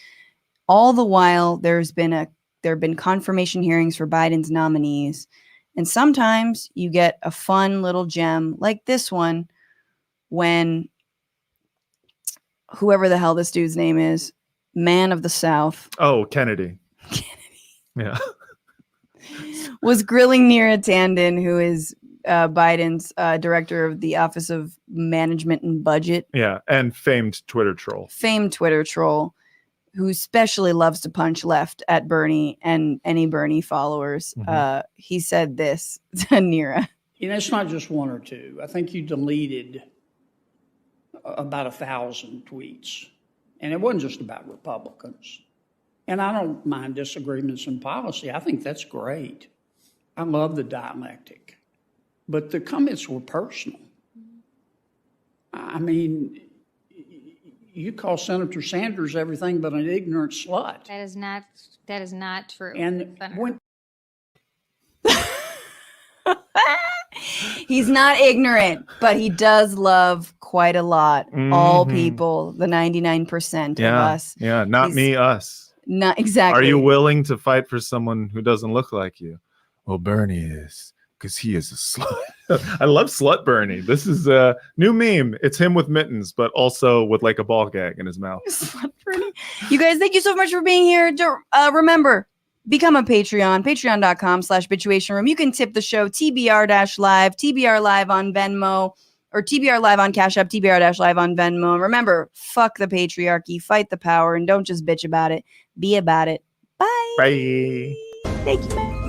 all the while there's been a There have been confirmation hearings for Biden's nominees. And sometimes you get a fun little gem like this one when whoever the hell this dude's name is, man of the South. Oh, Kennedy. Yeah. Was grilling Neera Tanden, who is Biden's director of the Office of Management and Budget. Yeah, and famed Twitter troll. Who especially loves to punch left at Bernie and any Bernie followers. He said this to Neera. It's not just one or two. I think you deleted about 1,000 tweets. And it wasn't just about Republicans. And I don't mind disagreements in policy. I think that's great. I love the dialectic. But the comments were personal. I mean, you call Senator Sanders everything but an ignorant slut. That is not true. And when he's not ignorant, but he does love quite a lot. All people, the 99% of us. Yeah, not me, us. Not exactly. Are you willing to fight for someone who doesn't look like you? Well, Bernie is, because he is a slut. I love Slut Bernie. This is a new meme. It's him with mittens, but also with like a ball gag in his mouth. Slut Bernie. You guys, thank you so much for being here. Remember, become a Patreon, patreon.com/bitchuation room. You can tip the show TBR-live, TBR live on Venmo, or TBR live on Cash App, TBR-live on Venmo. And remember, fuck the patriarchy, fight the power, and don't just bitch about it. Be about it. Bye. Bye. Thank you, man.